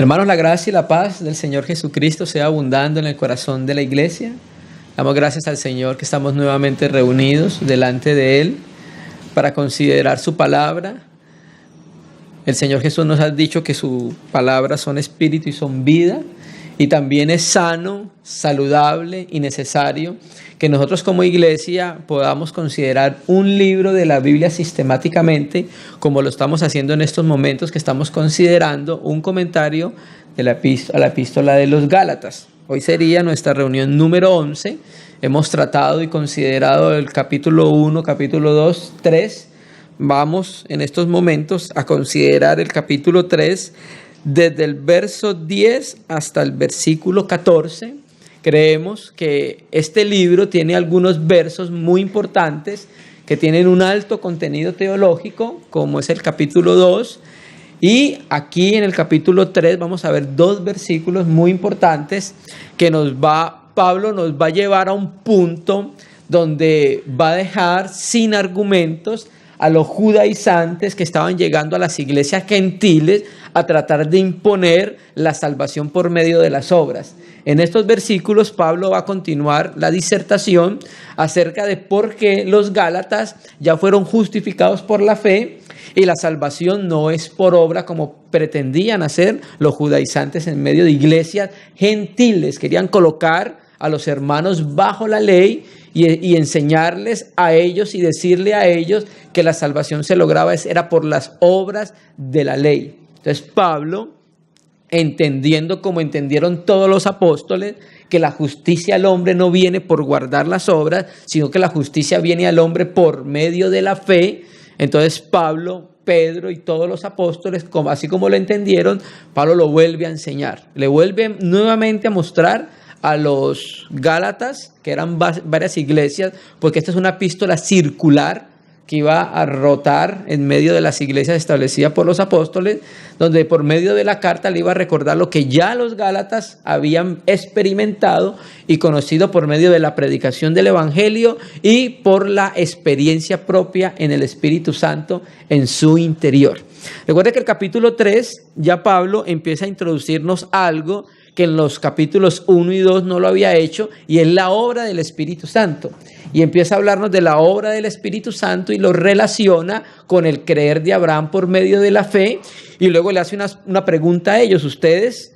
Hermanos, la gracia y la paz del Señor Jesucristo sea abundando en el corazón de la iglesia. Damos gracias al Señor que estamos nuevamente reunidos delante de Él para considerar su palabra. El Señor Jesús nos ha dicho que su palabra son espíritu y son vida, y también es sano, saludable y necesario que nosotros como iglesia podamos considerar un libro de la Biblia sistemáticamente, como lo estamos haciendo en estos momentos que estamos considerando un comentario de la epístola de los Gálatas. Hoy sería nuestra reunión número 11. Hemos tratado y considerado el capítulo 1, capítulo 2, 3. Vamos en estos momentos a considerar el capítulo 3 desde el verso 10 hasta el versículo 14. Creemos que este libro tiene algunos versos muy importantes que tienen un alto contenido teológico, como es el capítulo 2. Y aquí en el capítulo 3 vamos a ver dos versículos muy importantes que Pablo nos va a llevar a un punto donde va a dejar sin argumentos a los judaizantes que estaban llegando a las iglesias gentiles a tratar de imponer la salvación por medio de las obras. En estos versículos Pablo va a continuar la disertación acerca de por qué los Gálatas ya fueron justificados por la fe y la salvación no es por obra como pretendían hacer los judaizantes en medio de iglesias gentiles. Querían colocar a los hermanos bajo la ley y enseñarles a ellos y decirle a ellos que la salvación se lograba era por las obras de la ley. Entonces Pablo, entendiendo como entendieron todos los apóstoles, que la justicia al hombre no viene por guardar las obras, sino que la justicia viene al hombre por medio de la fe. Entonces Pablo, Pedro y todos los apóstoles, así como lo entendieron, Pablo lo vuelve a enseñar. Le vuelve nuevamente a mostrar a los Gálatas, que eran varias iglesias, porque esta es una epístola circular que iba a rotar en medio de las iglesias establecidas por los apóstoles, donde por medio de la carta le iba a recordar lo que ya los Gálatas habían experimentado y conocido por medio de la predicación del Evangelio y por la experiencia propia en el Espíritu Santo en su interior. Recuerde que el capítulo 3 ya Pablo empieza a introducirnos algo que en los capítulos 1 y 2 no lo había hecho, y es la obra del Espíritu Santo. Y empieza a hablarnos de la obra del Espíritu Santo y lo relaciona con el creer de Abraham por medio de la fe, y luego le hace una pregunta a ellos: ¿ustedes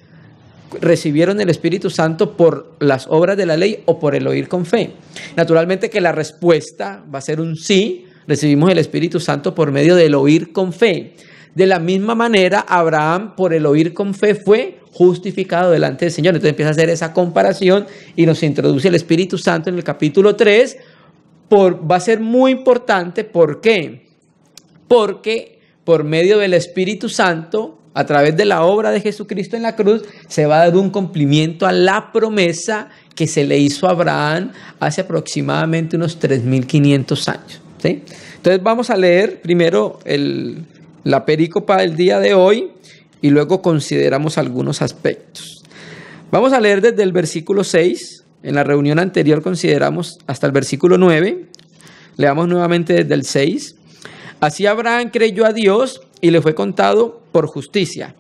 recibieron el Espíritu Santo por las obras de la ley o por el oír con fe? Naturalmente que la respuesta va a ser un sí. Recibimos el Espíritu Santo por medio del oír con fe. De la misma manera, Abraham por el oír con fe fue justificado delante del Señor. Entonces empieza a hacer esa comparación y nos introduce el Espíritu Santo en el capítulo 3. Va a ser muy importante. ¿Por qué? Porque por medio del Espíritu Santo, a través de la obra de Jesucristo en la cruz, se va a dar un cumplimiento a la promesa que se le hizo a Abraham hace aproximadamente unos 3.500 años. ¿Sí? Entonces vamos a leer primero la perícopa del día de hoy y luego consideramos algunos aspectos. Vamos a leer desde el versículo 6. En la reunión anterior consideramos hasta el versículo 9. Leamos nuevamente desde el 6. Así Abraham creyó a Dios y le fue contado por justicia.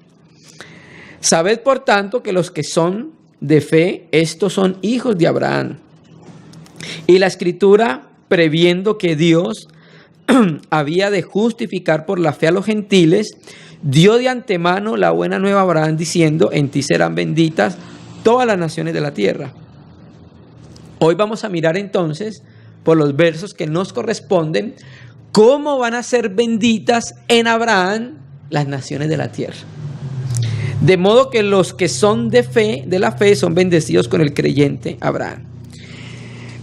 Sabed por tanto que los que son de fe, estos son hijos de Abraham. Y la Escritura, previendo que Dios había de justificar por la fe a los gentiles, dio de antemano la buena nueva a Abraham diciendo: en ti serán benditas todas las naciones de la tierra. Hoy vamos a mirar entonces por los versos que nos corresponden cómo van a ser benditas en Abraham las naciones de la tierra. De modo que los que son de la fe son bendecidos con el creyente Abraham.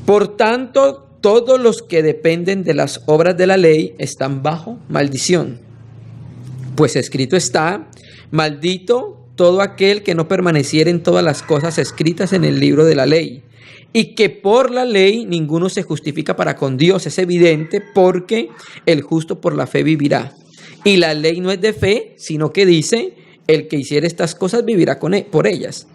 Por tanto, todos los que dependen de las obras de la ley están bajo maldición. Pues escrito está: maldito todo aquel que no permaneciere en todas las cosas escritas en el libro de la ley. Y que por la ley ninguno se justifica para con Dios. Es evidente, porque el justo por la fe vivirá. Y la ley no es de fe, sino que dice: el que hiciere estas cosas vivirá por ellas.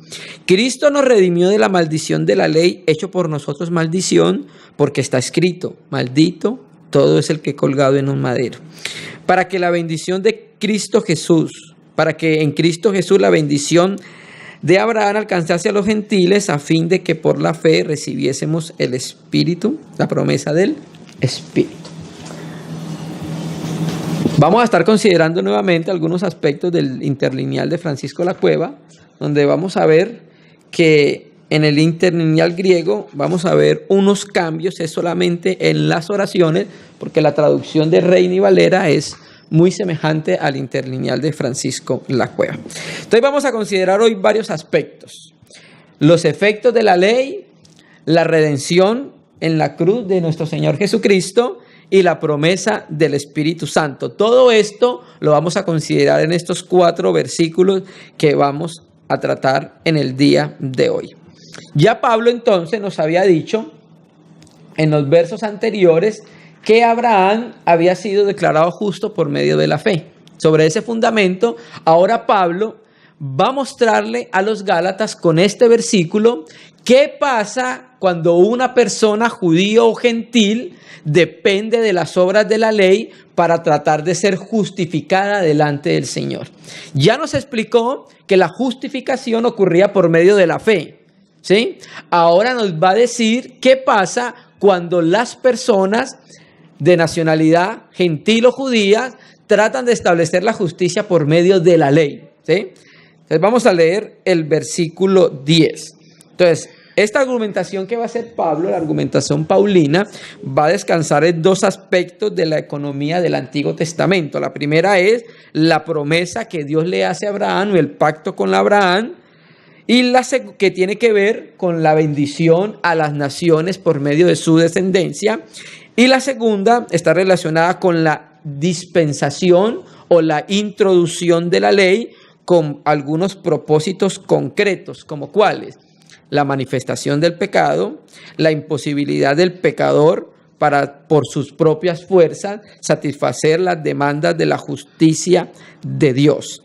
Cristo nos redimió de la maldición de la ley, hecho por nosotros maldición, porque está escrito: maldito todo es el que colgado en un madero. Para que la bendición de Cristo Jesús para que en Cristo Jesús la bendición de Abraham alcanzase a los gentiles, a fin de que por la fe recibiésemos el Espíritu, la promesa del Espíritu. Vamos a estar considerando nuevamente algunos aspectos del interlineal de Francisco de la Cueva, donde vamos a ver que en el interlineal griego vamos a ver unos cambios, es solamente en las oraciones, porque la traducción de Reina y Valera es muy semejante al interlineal de Francisco de la Cueva. Entonces vamos a considerar hoy varios aspectos: los efectos de la ley, la redención en la cruz de nuestro Señor Jesucristo y la promesa del Espíritu Santo. Todo esto lo vamos a considerar en estos 4 versículos que vamos a tratar en el día de hoy. Ya Pablo entonces nos había dicho en los versos anteriores que Abraham había sido declarado justo por medio de la fe. Sobre ese fundamento, ahora Pablo va a mostrarle a los Gálatas con este versículo qué pasa cuando una persona, judío o gentil, depende de las obras de la ley para tratar de ser justificada delante del Señor. Ya nos explicó que la justificación ocurría por medio de la fe, ¿sí? Ahora nos va a decir qué pasa cuando las personas de nacionalidad gentil o judía tratan de establecer la justicia por medio de la ley, ¿sí? Entonces vamos a leer el versículo 10. Entonces, esta argumentación que va a hacer Pablo, la argumentación paulina, va a descansar en 2 aspectos de la economía del Antiguo Testamento. La primera es la promesa que Dios le hace a Abraham, o el pacto con Abraham, y que tiene que ver con la bendición a las naciones por medio de su descendencia. Y la segunda está relacionada con la dispensación o la introducción de la ley con algunos propósitos concretos, como cuáles: la manifestación del pecado, la imposibilidad del pecador para, por sus propias fuerzas, satisfacer las demandas de la justicia de Dios.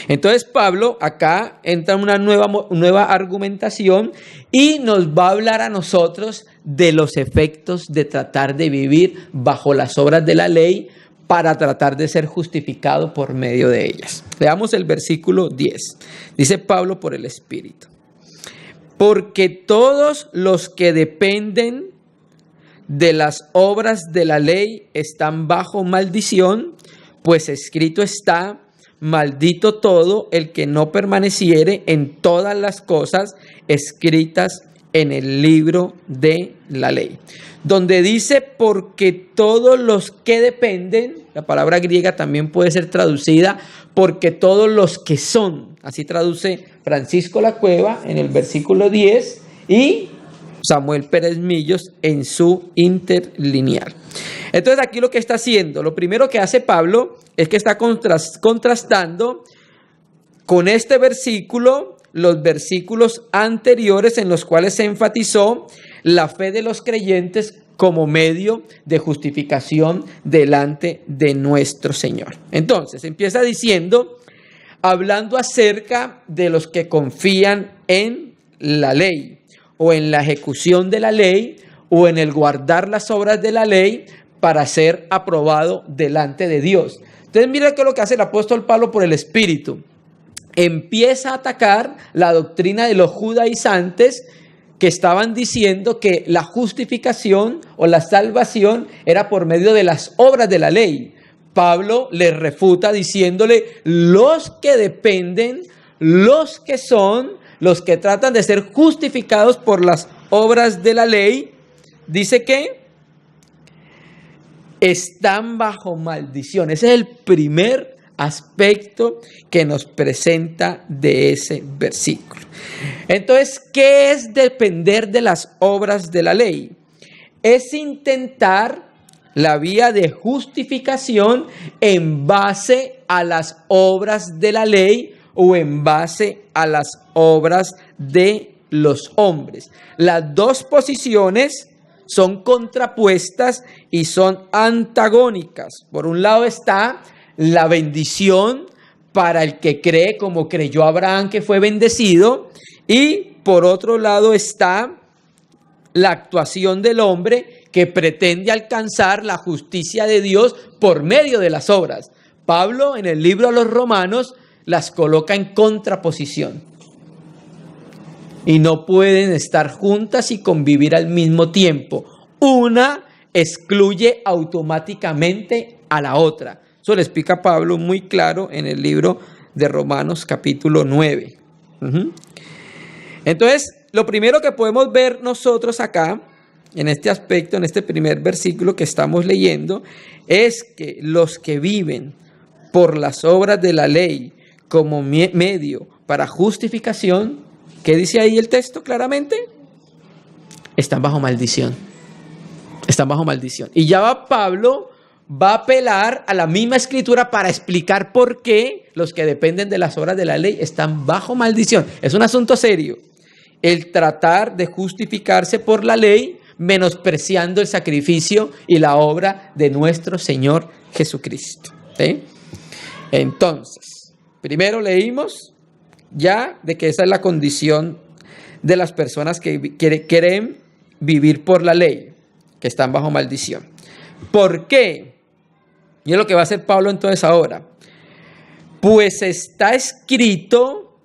Entonces Pablo acá entra en una nueva argumentación y nos va a hablar a nosotros de los efectos de tratar de vivir bajo las obras de la ley para tratar de ser justificado por medio de ellas. Leamos el versículo 10. Dice Pablo por el Espíritu: porque todos los que dependen de las obras de la ley están bajo maldición, pues escrito está: maldito todo el que no permaneciere en todas las cosas escritas en el libro de la ley. Donde dice porque todos los que dependen, la palabra griega también puede ser traducida porque todos los que son. Así traduce Francisco de la Cueva en el versículo 10 y Samuel Pérez Millos en su interlineal. Entonces aquí lo que está haciendo, lo primero que hace Pablo es que está contrastando con este versículo los versículos anteriores en los cuales se enfatizó la fe de los creyentes como medio de justificación delante de nuestro Señor. Entonces empieza diciendo, hablando acerca de los que confían en la ley o en la ejecución de la ley o en el guardar las obras de la ley para ser aprobado delante de Dios. Entonces mira qué es lo que hace el apóstol Pablo por el Espíritu. Empieza a atacar la doctrina de los judaizantes que estaban diciendo que la justificación o la salvación era por medio de las obras de la ley. Pablo les refuta diciéndole, los que dependen, los que son, los que tratan de ser justificados por las obras de la ley, dice que están bajo maldición. Ese es el primer aspecto que nos presenta de ese versículo. Entonces, ¿qué es depender de las obras de la ley? Es intentar la vía de justificación en base a las obras de la ley o en base a las obras de los hombres. Las dos posiciones son contrapuestas y son antagónicas. Por un lado está la bendición para el que cree como creyó Abraham, que fue bendecido, y por otro lado está la actuación del hombre que pretende alcanzar la justicia de Dios por medio de las obras. Pablo en el libro a los Romanos las coloca en contraposición. Y no pueden estar juntas y convivir al mismo tiempo. Una excluye automáticamente a la otra. Eso lo explica Pablo muy claro en el libro de Romanos capítulo 9. Entonces, lo primero que podemos ver nosotros acá, en este aspecto, en este primer versículo que estamos leyendo, es que los que viven por las obras de la ley como medio para justificación, ¿qué dice ahí el texto claramente? Están bajo maldición. Están bajo maldición. Y ya Pablo va a apelar a la misma escritura para explicar por qué los que dependen de las obras de la ley están bajo maldición. Es un asunto serio. El tratar de justificarse por la ley, menospreciando el sacrificio y la obra de nuestro Señor Jesucristo. ¿Sí? Entonces, primero leímos ya de que esa es la condición de las personas que quieren vivir por la ley, que están bajo maldición. ¿Por qué? Y es lo que va a hacer Pablo entonces ahora. Pues está escrito,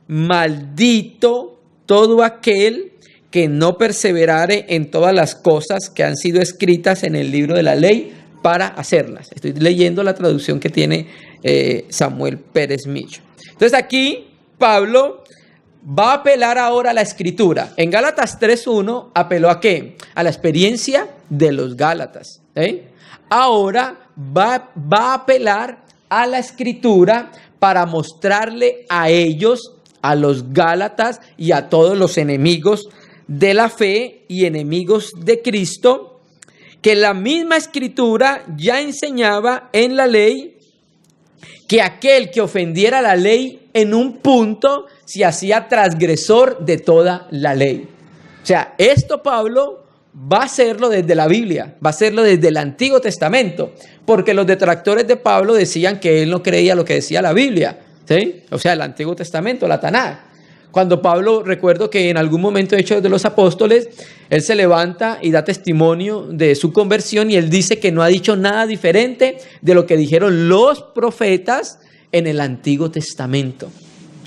maldito todo aquel que no perseverare en todas las cosas que han sido escritas en el libro de la ley para hacerlas. Estoy leyendo la traducción que tiene Samuel Pérez Millo. Entonces aquí Pablo va a apelar ahora a la escritura. En Gálatas 3:1 apeló ¿a qué? A la experiencia de los Gálatas. Ahora va a apelar a la escritura para mostrarle a ellos, a los Gálatas y a todos los enemigos de la fe y enemigos de Cristo, que la misma escritura ya enseñaba en la ley que aquel que ofendiera la ley en un punto se hacía transgresor de toda la ley. O sea, esto Pablo va a hacerlo desde la Biblia, va a hacerlo desde el Antiguo Testamento, porque los detractores de Pablo decían que él no creía lo que decía la Biblia, ¿sí? O sea, el Antiguo Testamento, la Tanaj. Cuando Pablo, recuerdo que en algún momento de Hechos de los Apóstoles, él se levanta y da testimonio de su conversión y él dice que no ha dicho nada diferente de lo que dijeron los profetas en el Antiguo Testamento,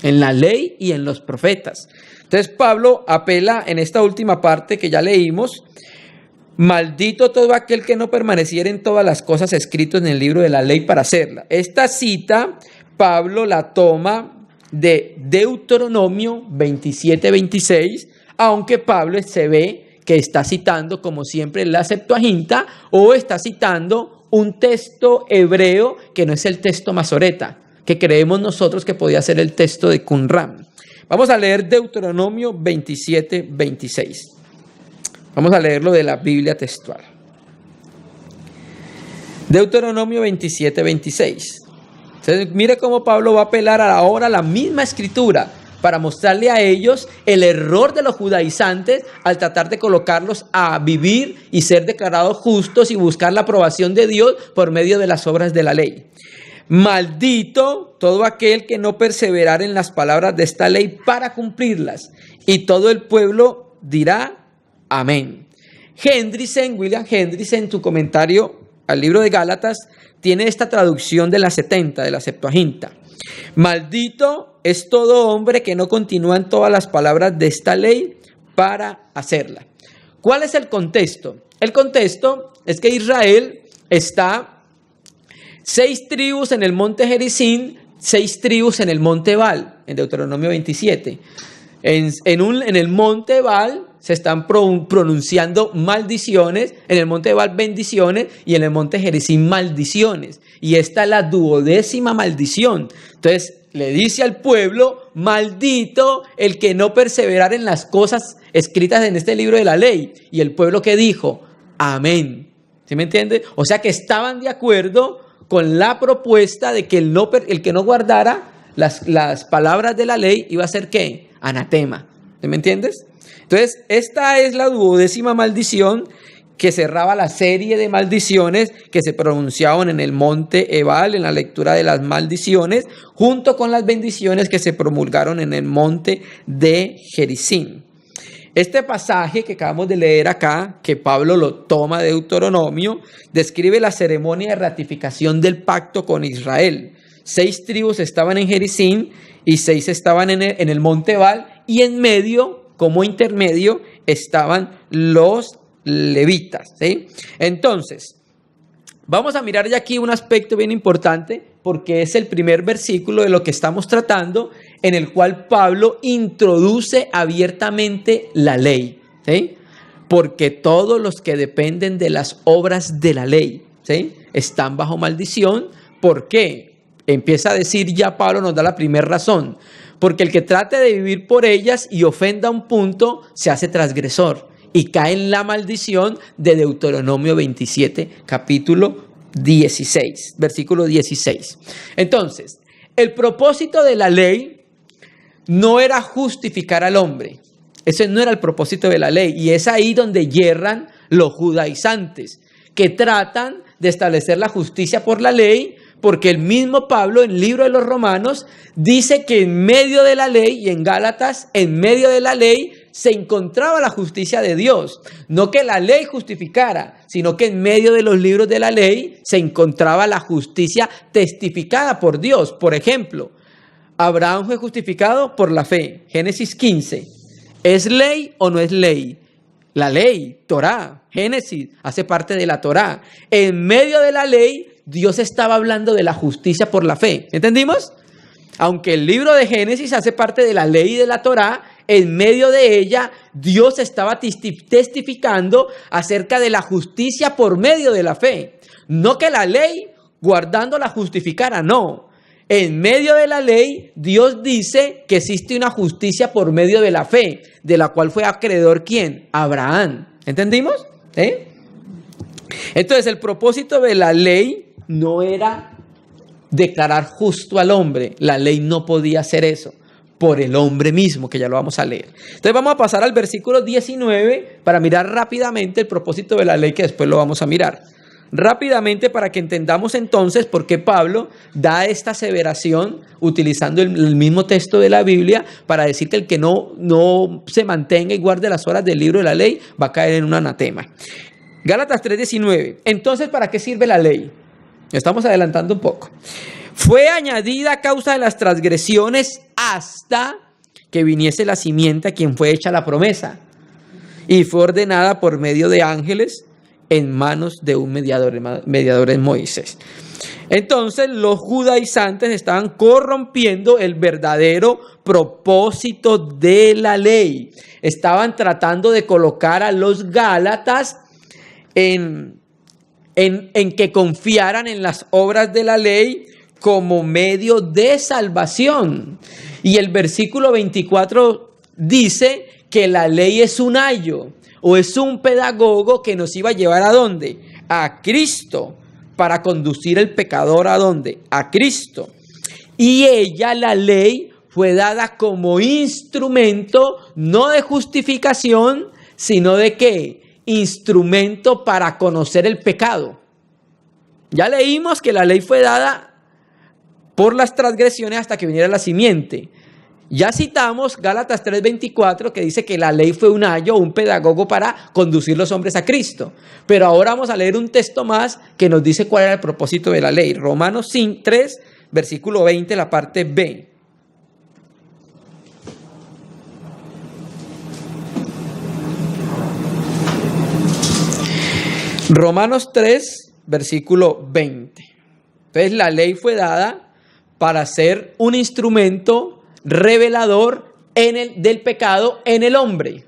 en la ley y en los profetas. Entonces Pablo apela en esta última parte que ya leímos: maldito todo aquel que no permaneciera en todas las cosas escritas en el libro de la ley para hacerla. Esta cita Pablo la toma de Deuteronomio 27:26, aunque Pablo se ve que está citando, como siempre, la Septuaginta, o está citando un texto hebreo que no es el texto Masoreta, que creemos nosotros que podía ser el texto de Qumran. Vamos a leer Deuteronomio 27:26. Vamos a leerlo de la Biblia textual. Deuteronomio 27:26. Entonces, mire cómo Pablo va a apelar ahora a la misma escritura para mostrarle a ellos el error de los judaizantes al tratar de colocarlos a vivir y ser declarados justos y buscar la aprobación de Dios por medio de las obras de la ley. Maldito todo aquel que no perseverara en las palabras de esta ley para cumplirlas. Y todo el pueblo dirá amén. William Hendriksen, en su comentario al libro de Gálatas, tiene esta traducción de la 70, de la Septuaginta. Maldito es todo hombre que no continúa en todas las palabras de esta ley para hacerla. ¿Cuál es el contexto? El contexto es que Israel está 6 tribus en el monte Gerizim, 6 tribus en el monte Ebal, en Deuteronomio 27. En el monte Ebal se están pronunciando maldiciones, en el monte Ebal bendiciones y en el monte Gerizim maldiciones. Y esta es la 12ª maldición. Entonces le dice al pueblo: maldito el que no perseverar en las cosas escritas en este libro de la ley. Y el pueblo, ¿qué dijo? Amén. ¿Sí me entiende? O sea que estaban de acuerdo con la propuesta de que el que no guardara las palabras de la ley iba a ser ¿qué? Anatema. ¿Sí me entiendes? Entonces, esta es la 12ª maldición que cerraba la serie de maldiciones que se pronunciaban en el monte Ebal, en la lectura de las maldiciones, junto con las bendiciones que se promulgaron en el monte de Gerizim. Este pasaje que acabamos de leer acá, que Pablo lo toma de Deuteronomio, describe la ceremonia de ratificación del pacto con Israel. 6 tribus estaban en Gerizim y 6 estaban en el monte Ebal, y en medio, como intermedio, estaban los levitas, ¿sí? Entonces, vamos a mirar ya aquí un aspecto bien importante, porque es el primer versículo de lo que estamos tratando, en el cual Pablo introduce abiertamente la ley, ¿sí? Porque todos los que dependen de las obras de la ley, ¿sí?, están bajo maldición. ¿Por qué? Empieza a decir ya Pablo, nos da la primera razón. Porque el que trate de vivir por ellas y ofenda a un punto, se hace transgresor y cae en la maldición de Deuteronomio 27, capítulo 16, versículo 16. Entonces, el propósito de la ley no era justificar al hombre. Ese no era el propósito de la ley. Y es ahí donde yerran los judaizantes, que tratan de establecer la justicia por la ley, porque el mismo Pablo en el libro de los Romanos dice que en medio de la ley, y en Gálatas, en medio de la ley se encontraba la justicia de Dios. No que la ley justificara, sino que en medio de los libros de la ley se encontraba la justicia testificada por Dios. Por ejemplo, Abraham fue justificado por la fe. Génesis 15. ¿Es ley o no es ley? La ley, Torá, Génesis, hace parte de la Torá. En medio de la ley, Dios estaba hablando de la justicia por la fe. ¿Entendimos? Aunque el libro de Génesis hace parte de la ley y de la Torá, en medio de ella, Dios estaba testificando acerca de la justicia por medio de la fe. No que la ley, guardando la justificara, no. En medio de la ley, Dios dice que existe una justicia por medio de la fe, de la cual fue acreedor, ¿quién? Abraham. ¿Entendimos? Entonces, el propósito de la ley no era declarar justo al hombre. La ley no podía hacer eso por el hombre mismo, que ya lo vamos a leer. Entonces, vamos a pasar al versículo 19 para mirar rápidamente el propósito de la ley, que después lo vamos a mirar rápidamente, para que entendamos entonces por qué Pablo da esta aseveración utilizando el mismo texto de la Biblia para decir que el que no se mantenga y guarde las horas del libro de la ley va a caer en un anatema. Gálatas 3:19. Entonces, ¿para qué sirve la ley? Estamos adelantando un poco. Fue añadida a causa de las transgresiones hasta que viniese la simiente a quien fue hecha la promesa, y fue ordenada por medio de ángeles en manos de un mediador en Moisés. Entonces los judaizantes estaban corrompiendo el verdadero propósito de la ley. Estaban tratando de colocar a los gálatas en que confiaran en las obras de la ley como medio de salvación. Y el versículo 24 dice que la ley es un ayo, o es un pedagogo que nos iba a llevar ¿a dónde? A Cristo, para conducir el pecador ¿a dónde? A Cristo. Y ella, la ley, fue dada como instrumento, no de justificación, sino de ¿qué? Instrumento para conocer el pecado. Ya leímos que la ley fue dada por las transgresiones hasta que viniera la simiente. Ya citamos Gálatas 3:24, que dice que la ley fue un ayo, un pedagogo para conducir los hombres a Cristo. Pero ahora vamos a leer un texto más que nos dice cuál era el propósito de la ley. Romanos 3, versículo 20, la parte B. Romanos 3, versículo 20. Entonces, la ley fue dada para ser un instrumento revelador del pecado en el hombre.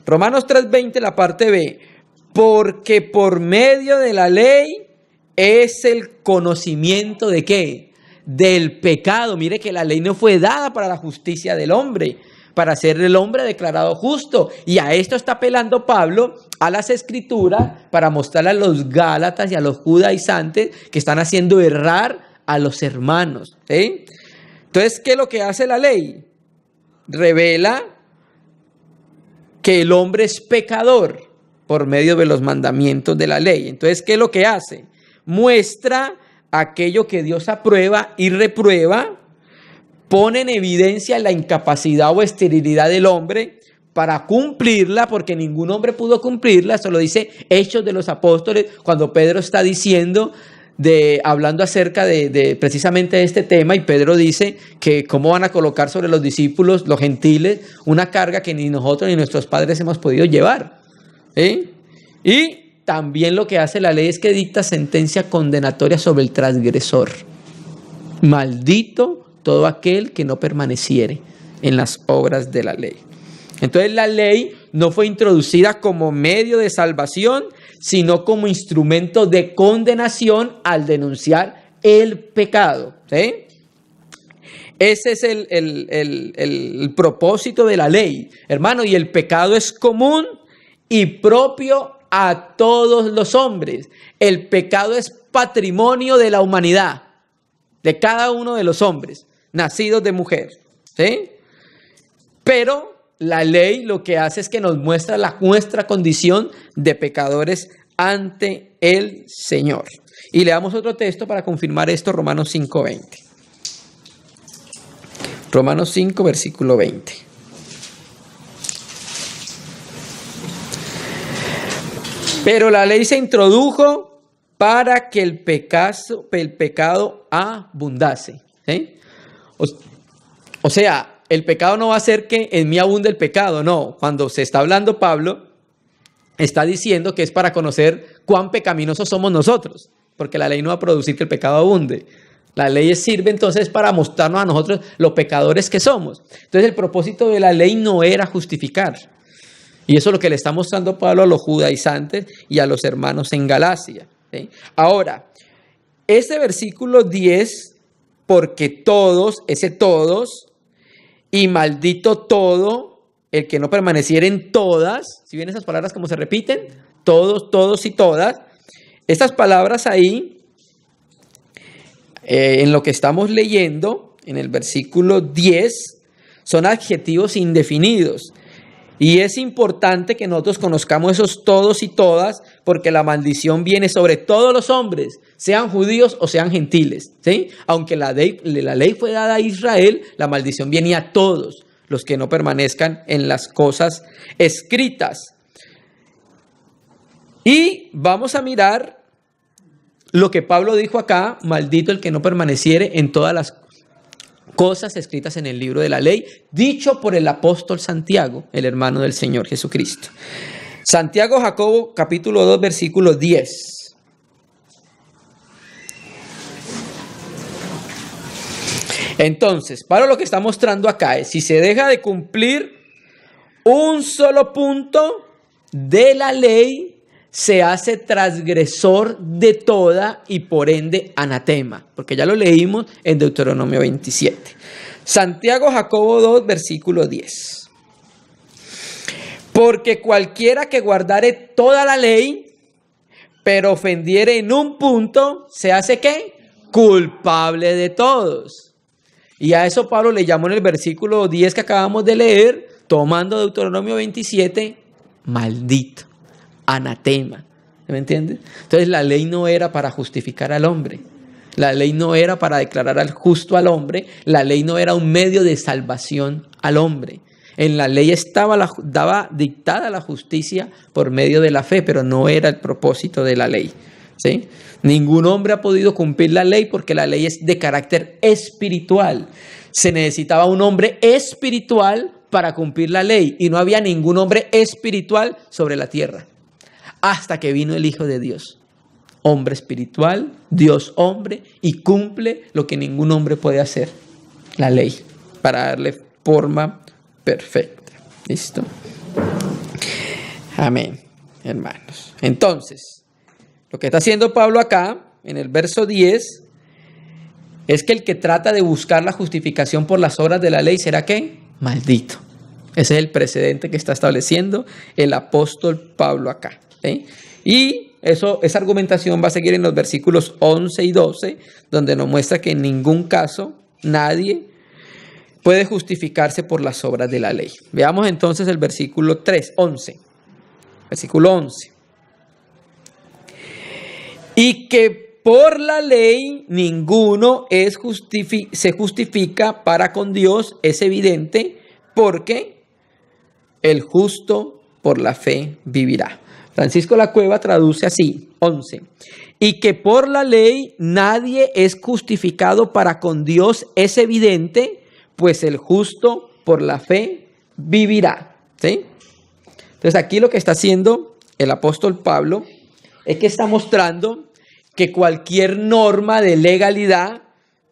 Romanos 3:20, la parte B. Porque por medio de la ley es el conocimiento ¿de qué? Del pecado. Mire que la ley no fue dada para la justicia del hombre, para ser el hombre declarado justo. Y a esto está apelando Pablo a las escrituras para mostrarle a los gálatas y a los judaizantes que están haciendo errar a los hermanos. Entonces, ¿qué es lo que hace la ley? Revela que el hombre es pecador por medio de los mandamientos de la ley. Entonces, ¿qué es lo que hace? Muestra aquello que Dios aprueba y reprueba, pone en evidencia la incapacidad o esterilidad del hombre para cumplirla, porque ningún hombre pudo cumplirla. Eso lo dice Hechos de los Apóstoles, cuando Pedro está diciendo, hablando acerca de precisamente este tema, y Pedro dice que cómo van a colocar sobre los discípulos, los gentiles, una carga que ni nosotros ni nuestros padres hemos podido llevar. Y también lo que hace la ley es que dicta sentencia condenatoria sobre el transgresor. Maldito todo aquel que no permaneciere en las obras de la ley. Entonces la ley no fue introducida como medio de salvación, sino como instrumento de condenación al denunciar el pecado. ¿Sí? Ese es el propósito de la ley, hermano, y el pecado es común y propio a todos los hombres. El pecado es patrimonio de la humanidad, de cada uno de los hombres nacidos de mujer. ¿Sí? Pero la ley lo que hace es que nos muestra nuestra condición de pecadores ante el Señor. Y leamos otro texto para confirmar esto, Romanos 5:20. Romanos 5, versículo 20. Pero la ley se introdujo para que el pecado abundase. ¿Sí? O sea, el pecado no va a hacer que en mí abunde el pecado, no. Cuando se está hablando Pablo, está diciendo que es para conocer cuán pecaminosos somos nosotros, porque la ley no va a producir que el pecado abunde. La ley sirve entonces para mostrarnos a nosotros los pecadores que somos. Entonces el propósito de la ley no era justificar. Y eso es lo que le está mostrando Pablo a los judaizantes y a los hermanos en Galacia. ¿Sí? Ahora, este versículo 10, porque todos, ese todos, y maldito todo el que no permaneciera en todas. ¿Sí ven esas palabras como se repiten? Todos, todos y todas. Estas palabras ahí, en lo que estamos leyendo, en el versículo 10, son adjetivos indefinidos. Y es importante que nosotros conozcamos esos todos y todas, porque la maldición viene sobre todos los hombres, sean judíos o sean gentiles. ¿Sí? Aunque la ley fue dada a Israel, la maldición viene a todos los que no permanezcan en las cosas escritas. Y vamos a mirar lo que Pablo dijo acá: maldito el que no permaneciere en todas las cosas escritas en el libro de la ley, dicho por el apóstol Santiago, el hermano del Señor Jesucristo. Santiago Jacobo, capítulo 2, versículo 10. Entonces, Pablo lo que está mostrando acá es: si se deja de cumplir un solo punto de la ley, se hace transgresor de toda y por ende anatema, porque ya lo leímos en Deuteronomio 27. Santiago Jacobo 2, versículo 10. Porque cualquiera que guardare toda la ley, pero ofendiere en un punto, se hace ¿qué? Culpable de todos. Y a eso Pablo le llamó en el versículo 10 que acabamos de leer, tomando Deuteronomio 27, maldito. Anatema. ¿Me entiendes? Entonces la ley no era para justificar al hombre. La ley no era para declarar al justo al hombre. La ley no era un medio de salvación al hombre. En la ley daba dictada la justicia por medio de la fe, pero no era el propósito de la ley. ¿Sí? Ningún hombre ha podido cumplir la ley porque la ley es de carácter espiritual. Se necesitaba un hombre espiritual para cumplir la ley y no había ningún hombre espiritual sobre la tierra. Hasta que vino el Hijo de Dios, hombre espiritual, Dios hombre, y cumple lo que ningún hombre puede hacer, la ley, para darle forma perfecta. ¿Listo? Amén, hermanos. Entonces, lo que está haciendo Pablo acá, en el verso 10, es que el que trata de buscar la justificación por las obras de la ley, ¿será qué? Maldito. Ese es el precedente que está estableciendo el apóstol Pablo acá. ¿Sí? Y esa argumentación va a seguir en los versículos 11 y 12, donde nos muestra que en ningún caso nadie puede justificarse por las obras de la ley. Veamos entonces el versículo 11. Versículo 11. Y que por la ley ninguno se justifica para con Dios, es evidente, porque el justo por la fe vivirá. Francisco La Cueva traduce así, 11. Y que por la ley nadie es justificado para con Dios es evidente, pues el justo por la fe vivirá. ¿Sí? Entonces aquí lo que está haciendo el apóstol Pablo es que está mostrando que cualquier norma de legalidad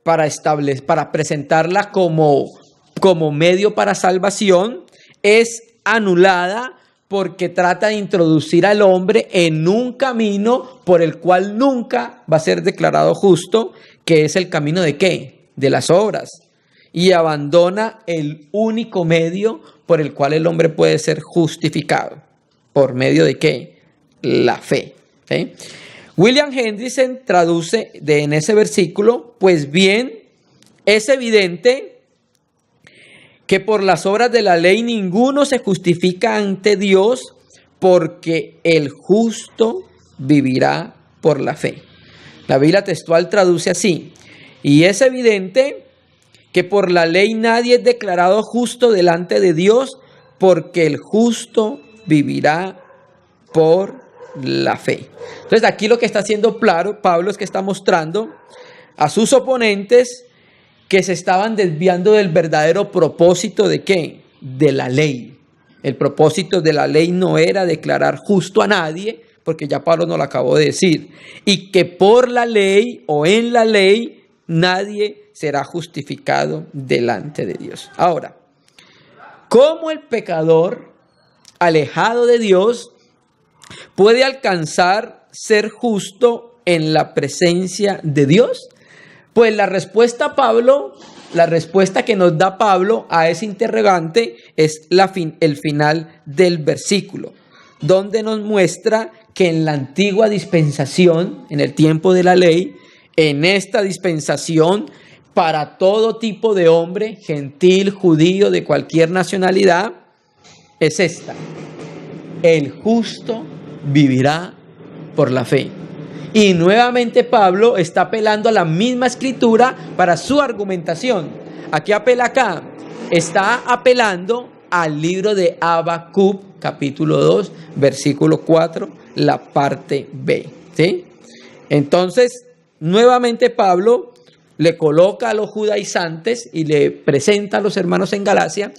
para presentarla como medio para salvación es anulada, porque trata de introducir al hombre en un camino por el cual nunca va a ser declarado justo, que es el camino ¿de qué? De las obras. Y abandona el único medio por el cual el hombre puede ser justificado. ¿Por medio de qué? La fe. ¿Sí? William Hendriksen traduce en ese versículo, pues bien, es evidente que por las obras de la ley ninguno se justifica ante Dios, porque el justo vivirá por la fe. La Biblia textual traduce así: y es evidente que por la ley nadie es declarado justo delante de Dios, porque el justo vivirá por la fe. Entonces aquí lo que está haciendo claro Pablo es que está mostrando a sus oponentes que se estaban desviando del verdadero propósito ¿de qué? De la ley. El propósito de la ley no era declarar justo a nadie, porque ya Pablo nos lo acabó de decir, y que por la ley o en la ley nadie será justificado delante de Dios. Ahora, ¿cómo el pecador alejado de Dios puede alcanzar ser justo en la presencia de Dios? Pues la respuesta que nos da Pablo a ese interrogante es el final del versículo, donde nos muestra que en la antigua dispensación, en el tiempo de la ley, en esta dispensación, para todo tipo de hombre, gentil, judío, de cualquier nacionalidad, es esta: el justo vivirá por la fe. Y nuevamente Pablo está apelando a la misma escritura para su argumentación. ¿A qué apela acá? Está apelando al libro de Habacuc, capítulo 2, versículo 4, la parte B. ¿Sí? Entonces, nuevamente Pablo le coloca a los judaizantes y le presenta a los hermanos en Galacia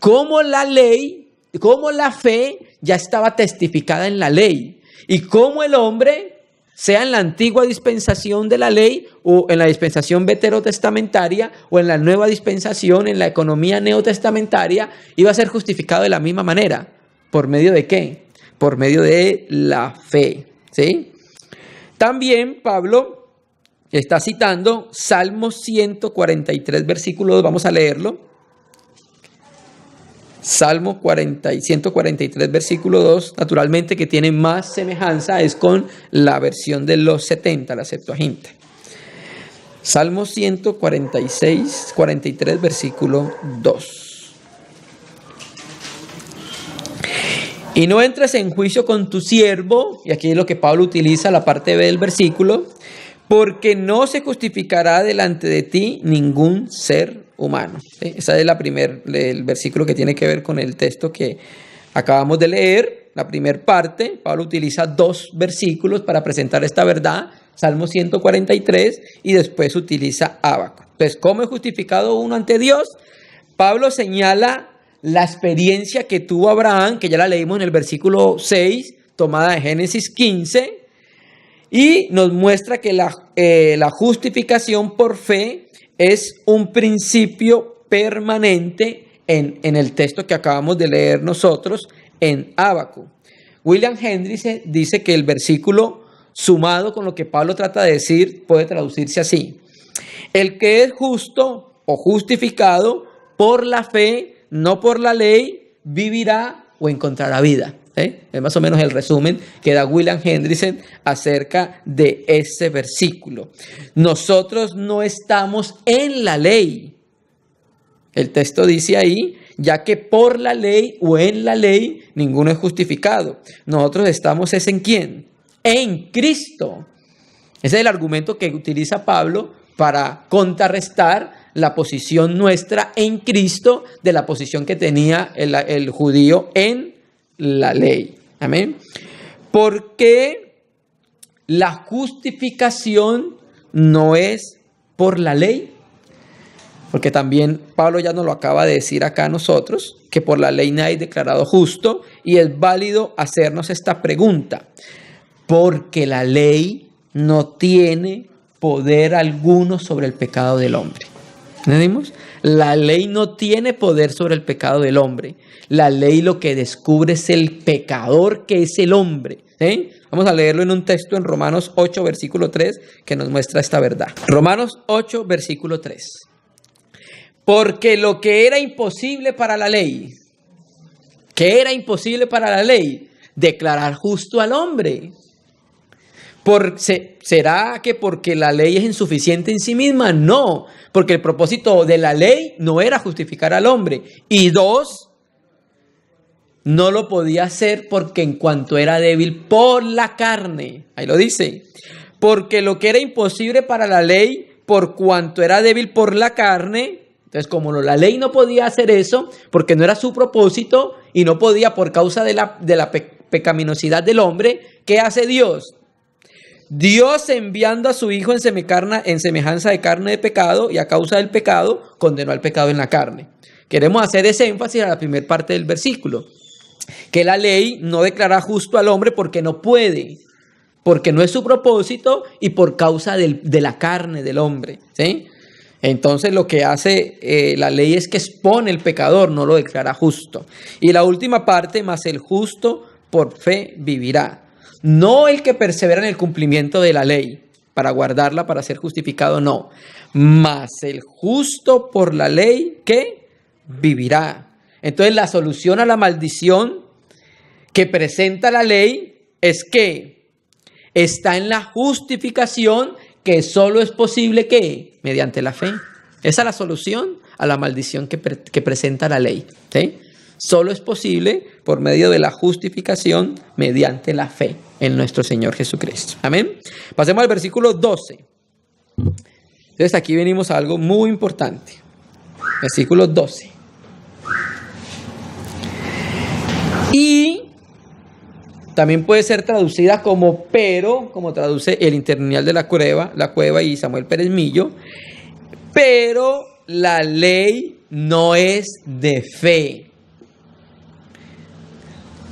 cómo la ley, cómo la fe ya estaba testificada en la ley, y cómo el hombre, sea en la antigua dispensación de la ley o en la dispensación veterotestamentaria o en la nueva dispensación, en la economía neotestamentaria, iba a ser justificado de la misma manera. ¿Por medio de qué? Por medio de la fe. ¿Sí? También Pablo está citando Salmo 143, versículo 2. Vamos a leerlo. Salmo 143, versículo 2, naturalmente que tiene más semejanza, es con la versión de los 70, la Septuaginta. Salmo 43, versículo 2. Y no entres en juicio con tu siervo, y aquí es lo que Pablo utiliza, la parte B del versículo, porque no se justificará delante de ti ningún ser humano. ¿Sí? Ese es el versículo que tiene que ver con el texto que acabamos de leer. La primera parte, Pablo utiliza 2 versículos para presentar esta verdad, Salmo 143, y después utiliza Habacuc. Entonces, ¿cómo es justificado uno ante Dios? Pablo señala la experiencia que tuvo Abraham, que ya la leímos en el versículo 6, tomada de Génesis 15, y nos muestra que la justificación por fe es un principio permanente en el texto que acabamos de leer nosotros en Habacuc. William Hendriksen dice que el versículo, sumado con lo que Pablo trata de decir, puede traducirse así: el que es justo o justificado por la fe, no por la ley, vivirá o encontrará vida. Es más o menos el resumen que da William Hendriksen acerca de ese versículo. Nosotros no estamos en la ley. El texto dice ahí, ya que por la ley o en la ley ninguno es justificado. Nosotros estamos es en ¿quién? En Cristo. Ese es el argumento que utiliza Pablo para contrarrestar la posición nuestra en Cristo de la posición que tenía el judío en la ley. Amén. Porque la justificación no es por la ley. Porque también Pablo ya nos lo acaba de decir acá a nosotros, que por la ley nadie es declarado justo, y es válido hacernos esta pregunta. Porque la ley no tiene poder alguno sobre el pecado del hombre. ¿Entendimos? La ley no tiene poder sobre el pecado del hombre. La ley lo que descubre es el pecador que es el hombre. ¿Sí? Vamos a leerlo en un texto en Romanos 8, versículo 3, que nos muestra esta verdad. Romanos 8, versículo 3. Porque lo que era imposible para la ley, ¿qué era imposible para la ley? Declarar justo al hombre. ¿Será que porque la ley es insuficiente en sí misma? No, porque el propósito de la ley no era justificar al hombre. Y dos, no lo podía hacer porque en cuanto era débil por la carne. Ahí lo dice. Porque lo que era imposible para la ley, por cuanto era débil por la carne. Entonces, como la ley no podía hacer eso, porque no era su propósito y no podía por causa de la pecaminosidad del hombre, ¿qué hace Dios? Dios, enviando a su Hijo en semejanza de carne de pecado, y a causa del pecado, condenó al pecado en la carne. Queremos hacer ese énfasis a la primera parte del versículo, que la ley no declara justo al hombre porque no puede, porque no es su propósito y por causa de la carne del hombre, ¿sí? Entonces lo que hace la ley es que expone el pecador, no lo declara justo. Y la última parte, más el justo por fe vivirá. No el que persevera en el cumplimiento de la ley para guardarla, para ser justificado, no. Mas el justo por la ley, ¿qué? Vivirá. Entonces la solución a la maldición que presenta la ley es que está en la justificación, que solo es posible que mediante la fe. Esa es la solución a la maldición que presenta la ley, ¿sí? Solo es posible por medio de la justificación mediante la fe en nuestro Señor Jesucristo. Amén. Pasemos al versículo 12. Entonces aquí venimos a algo muy importante. Versículo 12. Y también puede ser traducida como pero, como traduce el Interlineal de la Cueva y Samuel Pérez Millo. Pero la ley no es de fe.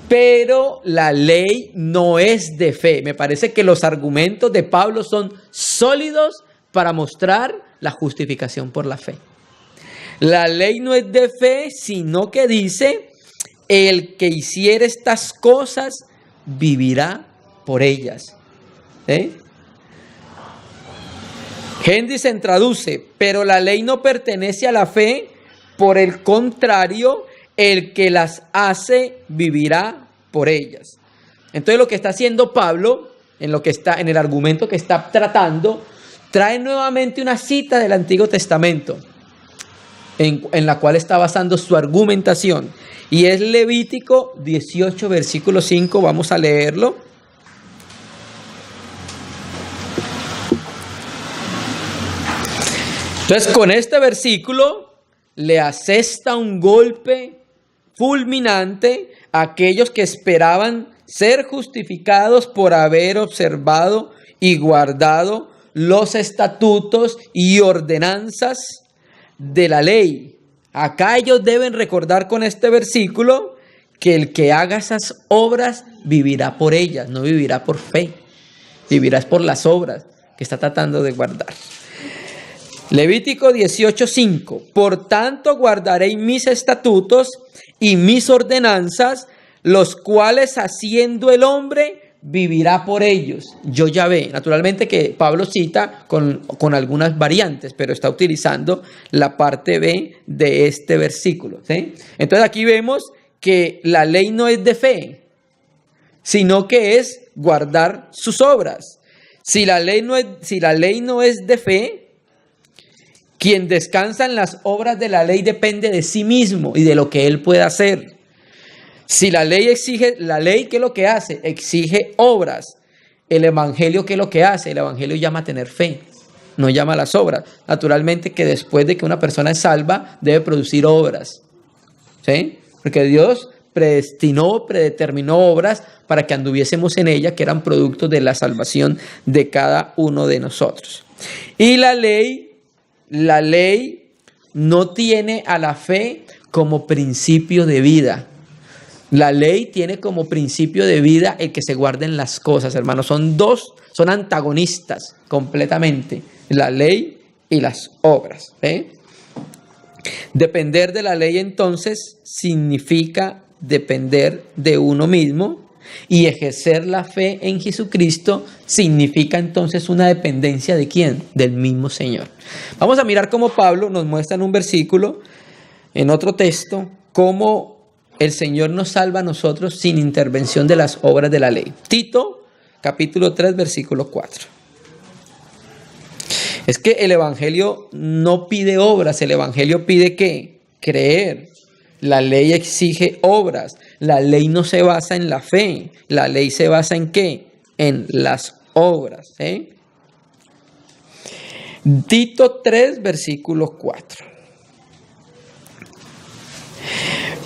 Pero la ley no es de fe. Me parece que los argumentos de Pablo son sólidos para mostrar la justificación por la fe. La ley no es de fe, sino que dice, el que hiciere estas cosas vivirá por ellas. Hendriksen traduce, pero la ley no pertenece a la fe, por el contrario, el que las hace vivirá por ellas. Entonces lo que está haciendo Pablo, en el argumento que está tratando, trae nuevamente una cita del Antiguo Testamento, en la cual está basando su argumentación. Y es Levítico 18, versículo 5, vamos a leerlo. Entonces con este versículo le asesta un golpe fulminante a aquellos que esperaban ser justificados por haber observado y guardado los estatutos y ordenanzas de la ley. Acá ellos deben recordar con este versículo que el que haga esas obras vivirá por ellas, no vivirá por fe, vivirás por las obras que está tratando de guardar. Levítico 18:5. Por tanto guardaréis mis estatutos y mis ordenanzas, los cuales haciendo el hombre vivirá por ellos. Yo Yahvé. Naturalmente que Pablo cita con algunas variantes, pero está utilizando la parte B de este versículo, ¿sí? Entonces aquí vemos que la ley no es de fe, sino que es guardar sus obras. Si la ley no es de fe, quien descansa en las obras de la ley depende de sí mismo y de lo que él pueda hacer. Si la ley ¿qué es lo que hace? Exige obras. El evangelio, ¿qué es lo que hace? El evangelio llama a tener fe. no llama a las obras. Naturalmente que después de que una persona es salva, debe producir obras, ¿sí? Porque Dios predeterminó obras para que anduviésemos en ella, que eran productos de la salvación de cada uno de nosotros. Y la ley no tiene a la fe como principio de vida. La ley tiene como principio de vida el que se guarden las cosas, hermanos. Son antagonistas completamente, la ley y las obras, ¿eh? Depender de la ley entonces significa depender de uno mismo, y ejercer la fe en Jesucristo significa entonces una dependencia ¿de quién? Del mismo Señor. Vamos a mirar cómo Pablo nos muestra en un versículo, en otro texto, cómo el Señor nos salva a nosotros sin intervención de las obras de la ley. Tito, capítulo 3, versículo 4. Es que el Evangelio no pide obras, el Evangelio pide ¿qué? Creer. La ley exige obras. La ley no se basa en la fe. La ley se basa ¿en qué? En las obras, ¿eh? Tito 3, versículo 4.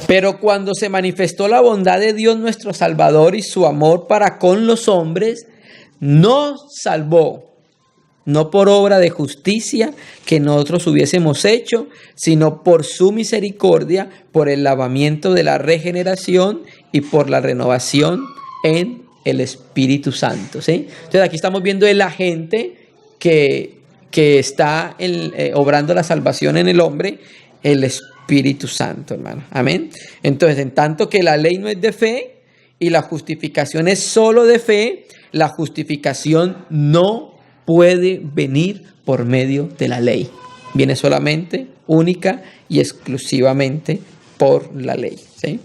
Pero cuando se manifestó la bondad de Dios nuestro Salvador y su amor para con los hombres, nos salvó, no por obra de justicia que nosotros hubiésemos hecho, sino por su misericordia, por el lavamiento de la regeneración y por la renovación en el Espíritu Santo, ¿sí? Entonces aquí estamos viendo el agente que está obrando la salvación en el hombre, el Espíritu Santo, hermano. Amén. Entonces, en tanto que la ley no es de fe y la justificación es solo de fe, la justificación no puede venir por medio de la ley. Viene solamente, única y exclusivamente por la ley, ¿sí?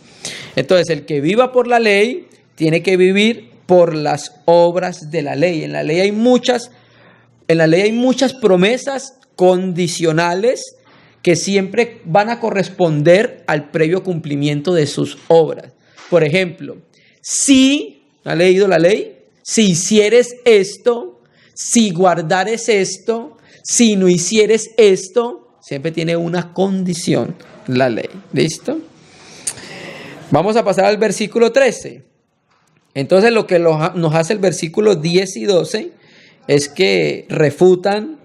Entonces, el que viva por la ley tiene que vivir por las obras de la ley. En la ley hay muchas promesas condicionales que siempre van a corresponder al previo cumplimiento de sus obras. Por ejemplo, si, ¿ha leído la ley? Si hicieres esto, si guardares esto, si no hicieres esto, siempre tiene una condición la ley. ¿Listo? Vamos a pasar al versículo 13. Entonces lo que nos hace el versículo 10 y 12 es que refutan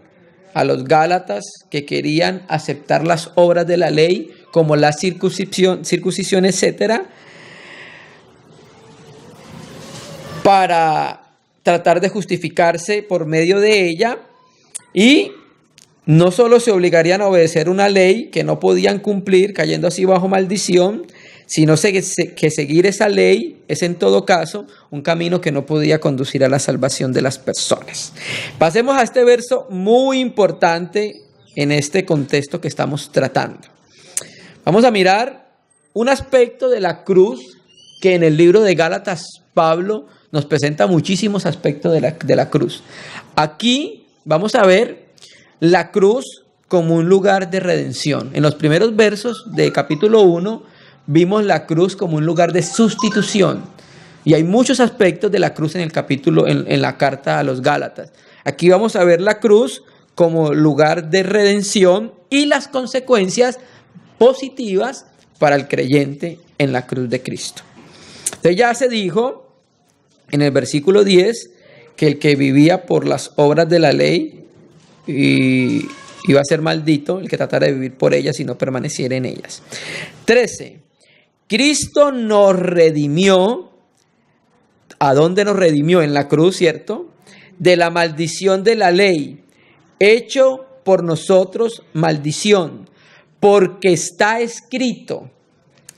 a los gálatas que querían aceptar las obras de la ley como la circuncisión, etcétera, para tratar de justificarse por medio de ella, y no solo se obligarían a obedecer una ley que no podían cumplir, cayendo así bajo maldición, sino que seguir esa ley es en todo caso un camino que no podía conducir a la salvación de las personas. Pasemos a este verso muy importante en este contexto que estamos tratando. Vamos a mirar un aspecto de la cruz que en el libro de Gálatas Pablo nos presenta muchísimos aspectos de la cruz. Aquí vamos a ver la cruz como un lugar de redención. En los primeros versos de capítulo 1 vimos la cruz como un lugar de sustitución. Y hay muchos aspectos de la cruz en el capítulo, en la carta a los Gálatas. Aquí vamos a ver la cruz como lugar de redención y las consecuencias positivas para el creyente en la cruz de Cristo. Entonces ya se dijo en el versículo 10 que el que vivía por las obras de la ley iba a ser maldito, el que tratara de vivir por ellas y no permaneciera en ellas. 13. Cristo nos redimió. ¿A dónde nos redimió? En la cruz, ¿cierto? De la maldición de la ley, hecho por nosotros maldición, porque está escrito: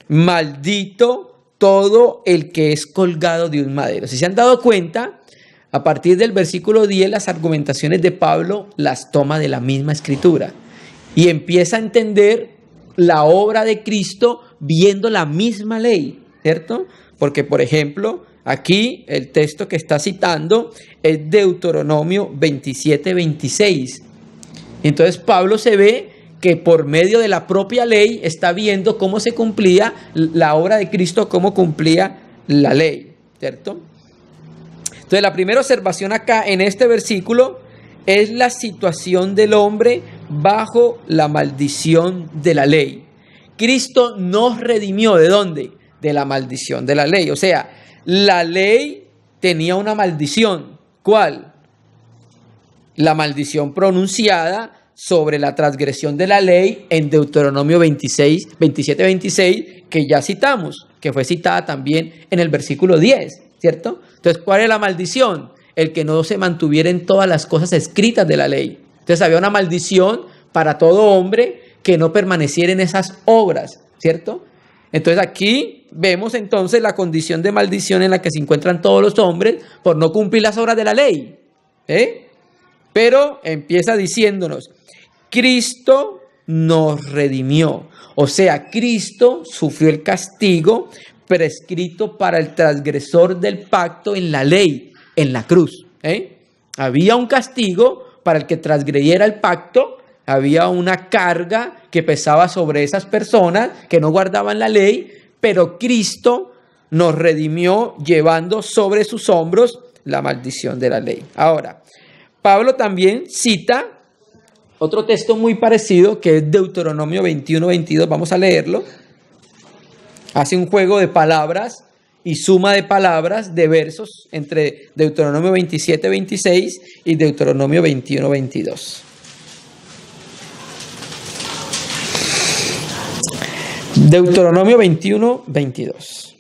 maldito todo el que es colgado de un madero. Si se han dado cuenta, a partir del versículo 10, las argumentaciones de Pablo las toma de la misma escritura y empieza a entender la obra de Cristo viendo la misma ley, ¿cierto? Porque, por ejemplo, aquí el texto que está citando es Deuteronomio 27:26. Entonces Pablo se ve que por medio de la propia ley está viendo cómo se cumplía la obra de Cristo, cómo cumplía la ley, ¿cierto? Entonces la primera observación acá en este versículo es la situación del hombre bajo la maldición de la ley. Cristo nos redimió, ¿de dónde? De la maldición de la ley. O sea, la ley tenía una maldición. ¿Cuál? La maldición pronunciada sobre la transgresión de la ley en Deuteronomio 27-26, que ya citamos, que fue citada también en el versículo 10, ¿cierto? Entonces, ¿cuál es la maldición? El que no se mantuviera en todas las cosas escritas de la ley. Entonces, había una maldición para todo hombre que no permaneciera en esas obras, ¿cierto? Entonces, aquí vemos entonces la condición de maldición en la que se encuentran todos los hombres por no cumplir las obras de la ley, Pero empieza diciéndonos, Cristo nos redimió. O sea, Cristo sufrió el castigo prescrito para el transgresor del pacto en la ley, en la cruz. Había un castigo para el que transgrediera el pacto, había una carga que pesaba sobre esas personas que no guardaban la ley, pero Cristo nos redimió llevando sobre sus hombros la maldición de la ley. Ahora, Pablo también cita otro texto muy parecido que es Deuteronomio 21-22, vamos a leerlo. Hace un juego de palabras y suma de palabras, de versos, entre Deuteronomio 27-26 y Deuteronomio 21-22. Deuteronomio 21-22.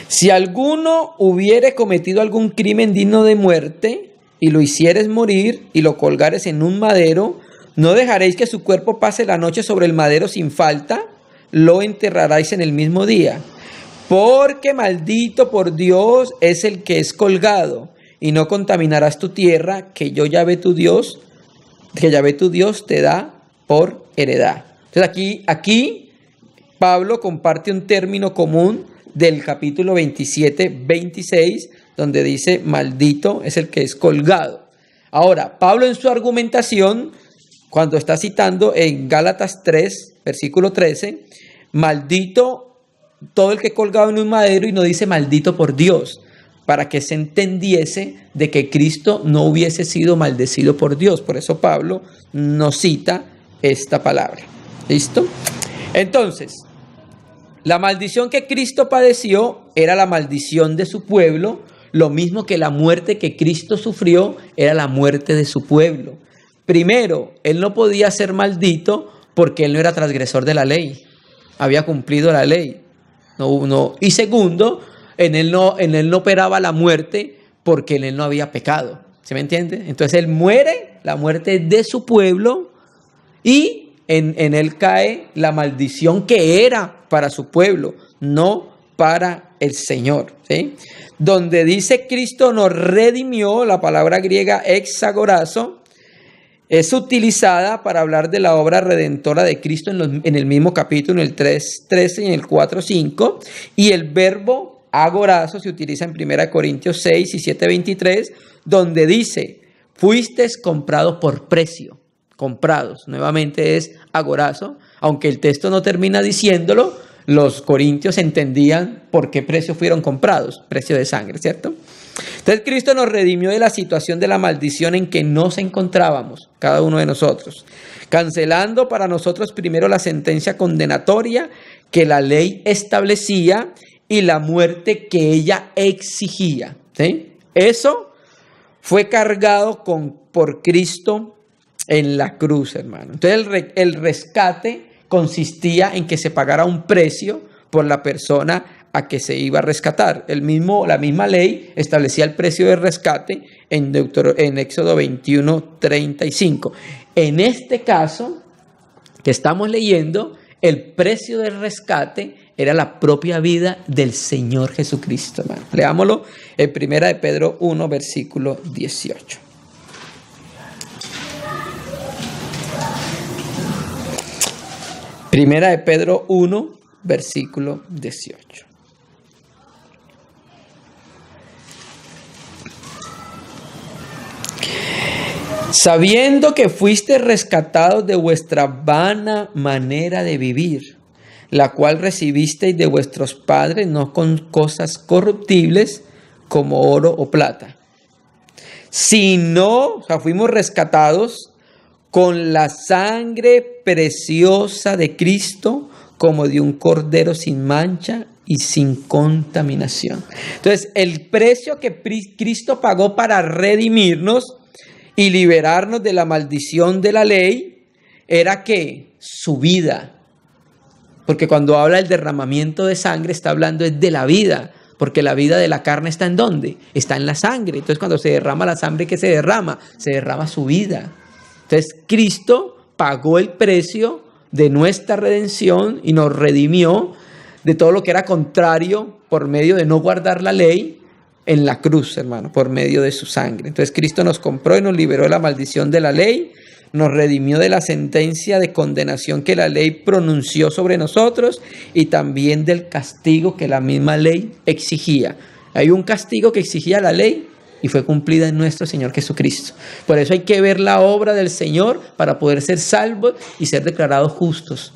Si alguno hubiere cometido algún crimen digno de muerte, y lo hicieres morir, y lo colgares en un madero, no dejaréis que su cuerpo pase la noche sobre el madero sin falta, lo enterraréis en el mismo día. Porque maldito por Dios es el que es colgado, y no contaminarás tu tierra, que yo Yahvé tu Dios te da por heredad. Entonces aquí Pablo comparte un término común del capítulo 27-26, donde dice maldito es el que es colgado. Ahora, Pablo en su argumentación, cuando está citando en Gálatas 3, versículo 13, maldito todo el que es colgado en un madero, y no dice maldito por Dios, para que se entendiese de que Cristo no hubiese sido maldecido por Dios. Por eso Pablo no cita esta palabra. ¿Listo? Entonces, la maldición que Cristo padeció era la maldición de su pueblo, lo mismo que la muerte que Cristo sufrió era la muerte de su pueblo. Primero, él no podía ser maldito porque él no era transgresor de la ley, había cumplido la ley. Y segundo, en él no operaba la muerte porque en él no había pecado. ¿Se me entiende? Entonces él muere, la muerte de su pueblo, y en él cae la maldición que era para su pueblo, no para el Señor. ¿Sí? Donde dice Cristo nos redimió, la palabra griega exagorazo es utilizada para hablar de la obra redentora de Cristo en el mismo capítulo, en el 3:13 y en el 4:5, y el verbo agorazo se utiliza en 1 Corintios 6 y 7:23, donde dice, fuisteis comprados por precio. Comprados, nuevamente es agorazo, aunque el texto no termina diciéndolo, los corintios entendían por qué precio fueron comprados, precio de sangre, ¿cierto? Entonces Cristo nos redimió de la situación de la maldición en que nos encontrábamos, cada uno de nosotros, cancelando para nosotros primero la sentencia condenatoria que la ley establecía y la muerte que ella exigía, ¿sí? Eso fue cargado por Cristo en la cruz, hermano. Entonces el rescate consistía en que se pagara un precio por la persona a que se iba a rescatar. La misma ley establecía el precio de rescate en Éxodo 21:35. En este caso que estamos leyendo, el precio del rescate era la propia vida del Señor Jesucristo, hermano. Leámoslo en 1 de Pedro 1, versículo 18. Primera de Pedro 1, versículo 18. Sabiendo que fuiste rescatados de vuestra vana manera de vivir, la cual recibisteis de vuestros padres, no con cosas corruptibles como oro o plata, sino, o sea, fuimos rescatados con la sangre preciosa de Cristo, como de un cordero sin mancha y sin contaminación. Entonces, el precio que Cristo pagó para redimirnos y liberarnos de la maldición de la ley era que su vida, porque cuando habla del derramamiento de sangre está hablando de la vida, porque la vida de la carne está ¿en dónde? Está en la sangre. Entonces, cuando se derrama la sangre, ¿qué se derrama? Se derrama su vida. Entonces, Cristo pagó el precio de nuestra redención y nos redimió de todo lo que era contrario por medio de no guardar la ley en la cruz, hermano, por medio de su sangre. Entonces, Cristo nos compró y nos liberó de la maldición de la ley, nos redimió de la sentencia de condenación que la ley pronunció sobre nosotros y también del castigo que la misma ley exigía. Hay un castigo que exigía la ley y fue cumplida en nuestro Señor Jesucristo. Por eso hay que ver la obra del Señor para poder ser salvos y ser declarados justos.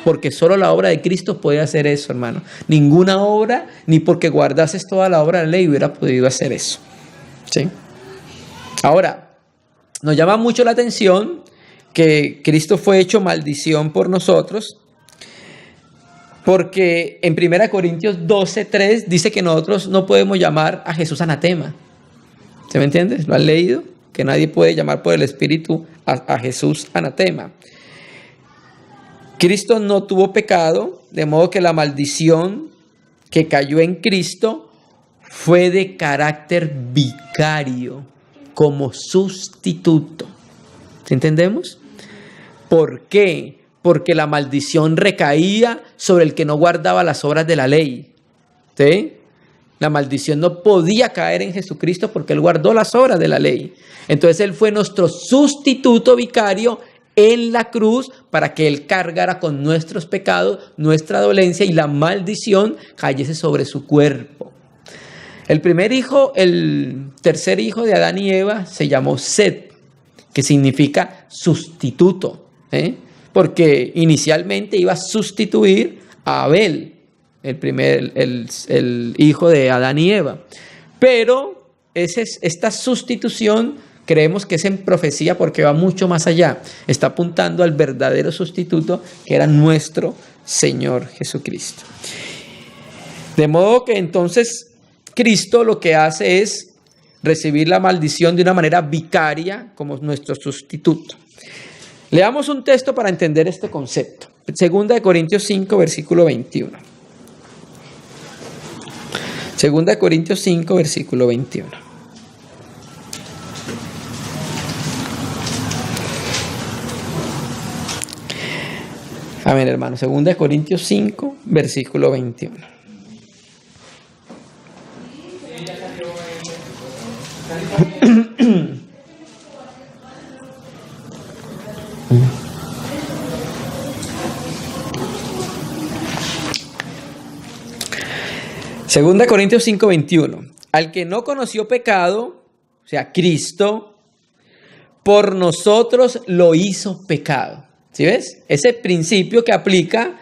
Porque solo la obra de Cristo puede hacer eso, hermano. Ninguna obra, ni porque guardases toda la obra de la ley, hubiera podido hacer eso. ¿Sí? Ahora, nos llama mucho la atención que Cristo fue hecho maldición por nosotros, porque en 1 Corintios 12:3 dice que nosotros no podemos llamar a Jesús anatema. ¿Se me entiende? ¿Lo han leído? Que nadie puede llamar por el Espíritu a Jesús anatema. Cristo no tuvo pecado, de modo que la maldición que cayó en Cristo fue de carácter vicario, como sustituto. ¿Sí entendemos? ¿Por qué? Porque la maldición recaía sobre el que no guardaba las obras de la ley. ¿Sí? La maldición no podía caer en Jesucristo porque Él guardó las obras de la ley. Entonces Él fue nuestro sustituto vicario en la cruz para que Él cargara con nuestros pecados, nuestra dolencia y la maldición cayese sobre su cuerpo. El tercer hijo de Adán y Eva se llamó Set, que significa sustituto, porque inicialmente iba a sustituir a Abel, el hijo de Adán y Eva. Pero esta sustitución creemos que es en profecía porque va mucho más allá. Está apuntando al verdadero sustituto que era nuestro Señor Jesucristo. De modo que entonces Cristo lo que hace es recibir la maldición de una manera vicaria como nuestro sustituto. Leamos un texto para entender este concepto. 2 Corintios 5, versículo 21. 2 Corintios 5, versículo 21. Amén, hermano. 2 Corintios 5, versículo 21. Segunda Corintios 5:21. Al que no conoció pecado, o sea, Cristo, por nosotros lo hizo pecado. ¿Sí ves? Ese principio que aplica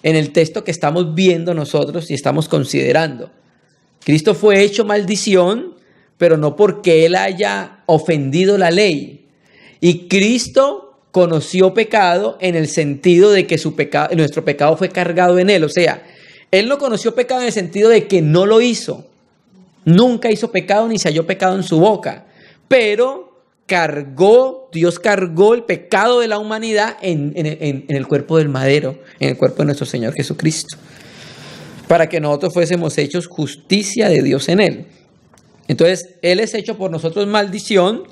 en el texto que estamos viendo nosotros y estamos considerando. Cristo fue hecho maldición, pero no porque Él haya ofendido la ley. Y Cristo conoció pecado en el sentido de que nuestro pecado fue cargado en Él. O sea, Él no conoció pecado en el sentido de que no lo hizo. Nunca hizo pecado ni se halló pecado en su boca. Pero Dios cargó el pecado de la humanidad en el cuerpo del madero, en el cuerpo de nuestro Señor Jesucristo, para que nosotros fuésemos hechos justicia de Dios en Él. Entonces, Él es hecho por nosotros maldición.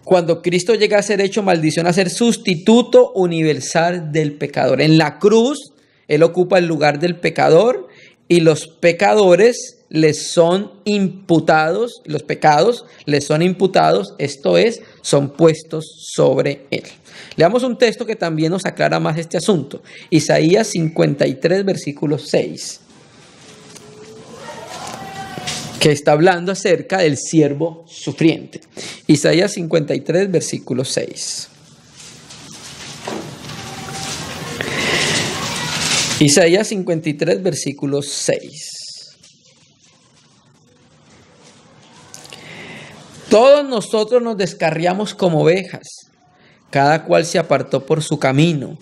Cuando Cristo llega a ser hecho maldición, a ser sustituto universal del pecador. En la cruz, Él ocupa el lugar del pecador y los pecadores les son imputados, los pecados les son imputados, esto es, son puestos sobre Él. Leamos un texto que también nos aclara más este asunto. Isaías 53, versículo 6. Que está hablando acerca del siervo sufriente. Isaías 53, versículo 6. Isaías 53, versículo 6. Todos nosotros nos descarriamos como ovejas, cada cual se apartó por su camino.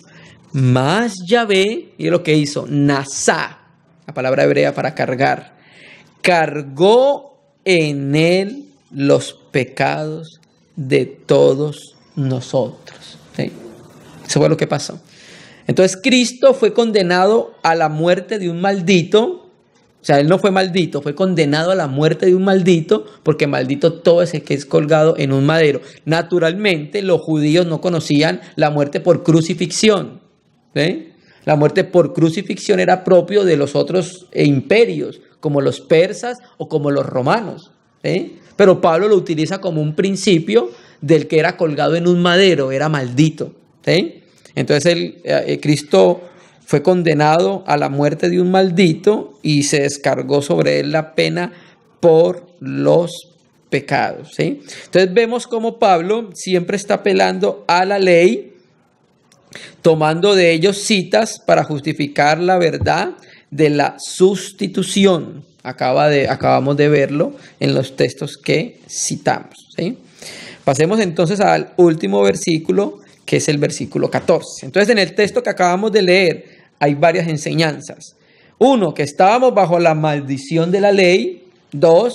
Mas Yahvé, y lo que hizo, Nasá, la palabra hebrea para cargar, cargó en él los pecados de todos nosotros. ¿Sí? Eso fue lo que pasó. Entonces Cristo fue condenado a la muerte de un maldito. O sea, él no fue maldito, fue condenado a la muerte de un maldito, porque maldito todo ese que es colgado en un madero. Naturalmente, los judíos no conocían la muerte por crucifixión. ¿Sí? La muerte por crucifixión era propio de los otros imperios, como los persas o como los romanos. ¿Sí? Pero Pablo lo utiliza como un principio del que era colgado en un madero, era maldito. ¿Sí? Entonces Cristo fue condenado a la muerte de un maldito y se descargó sobre él la pena por los pecados. ¿Sí? Entonces vemos cómo Pablo siempre está apelando a la ley, tomando de ellos citas para justificar la verdad de la sustitución. Acabamos de verlo en los textos que citamos. ¿Sí? Pasemos entonces al último versículo, que es el versículo 14. Entonces, en el texto que acabamos de leer hay varias enseñanzas. 1, que estábamos bajo la maldición de la ley. 2,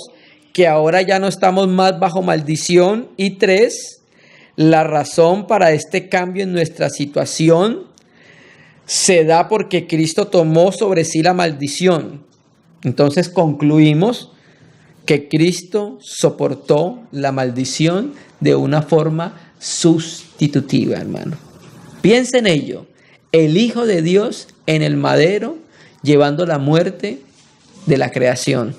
que ahora ya no estamos más bajo maldición. Y 3, la razón para este cambio en nuestra situación se da porque Cristo tomó sobre sí la maldición. Entonces concluimos que Cristo soportó la maldición de una forma sustitutiva, hermano. Piensa en ello. El Hijo de Dios en el madero, llevando la muerte de la creación.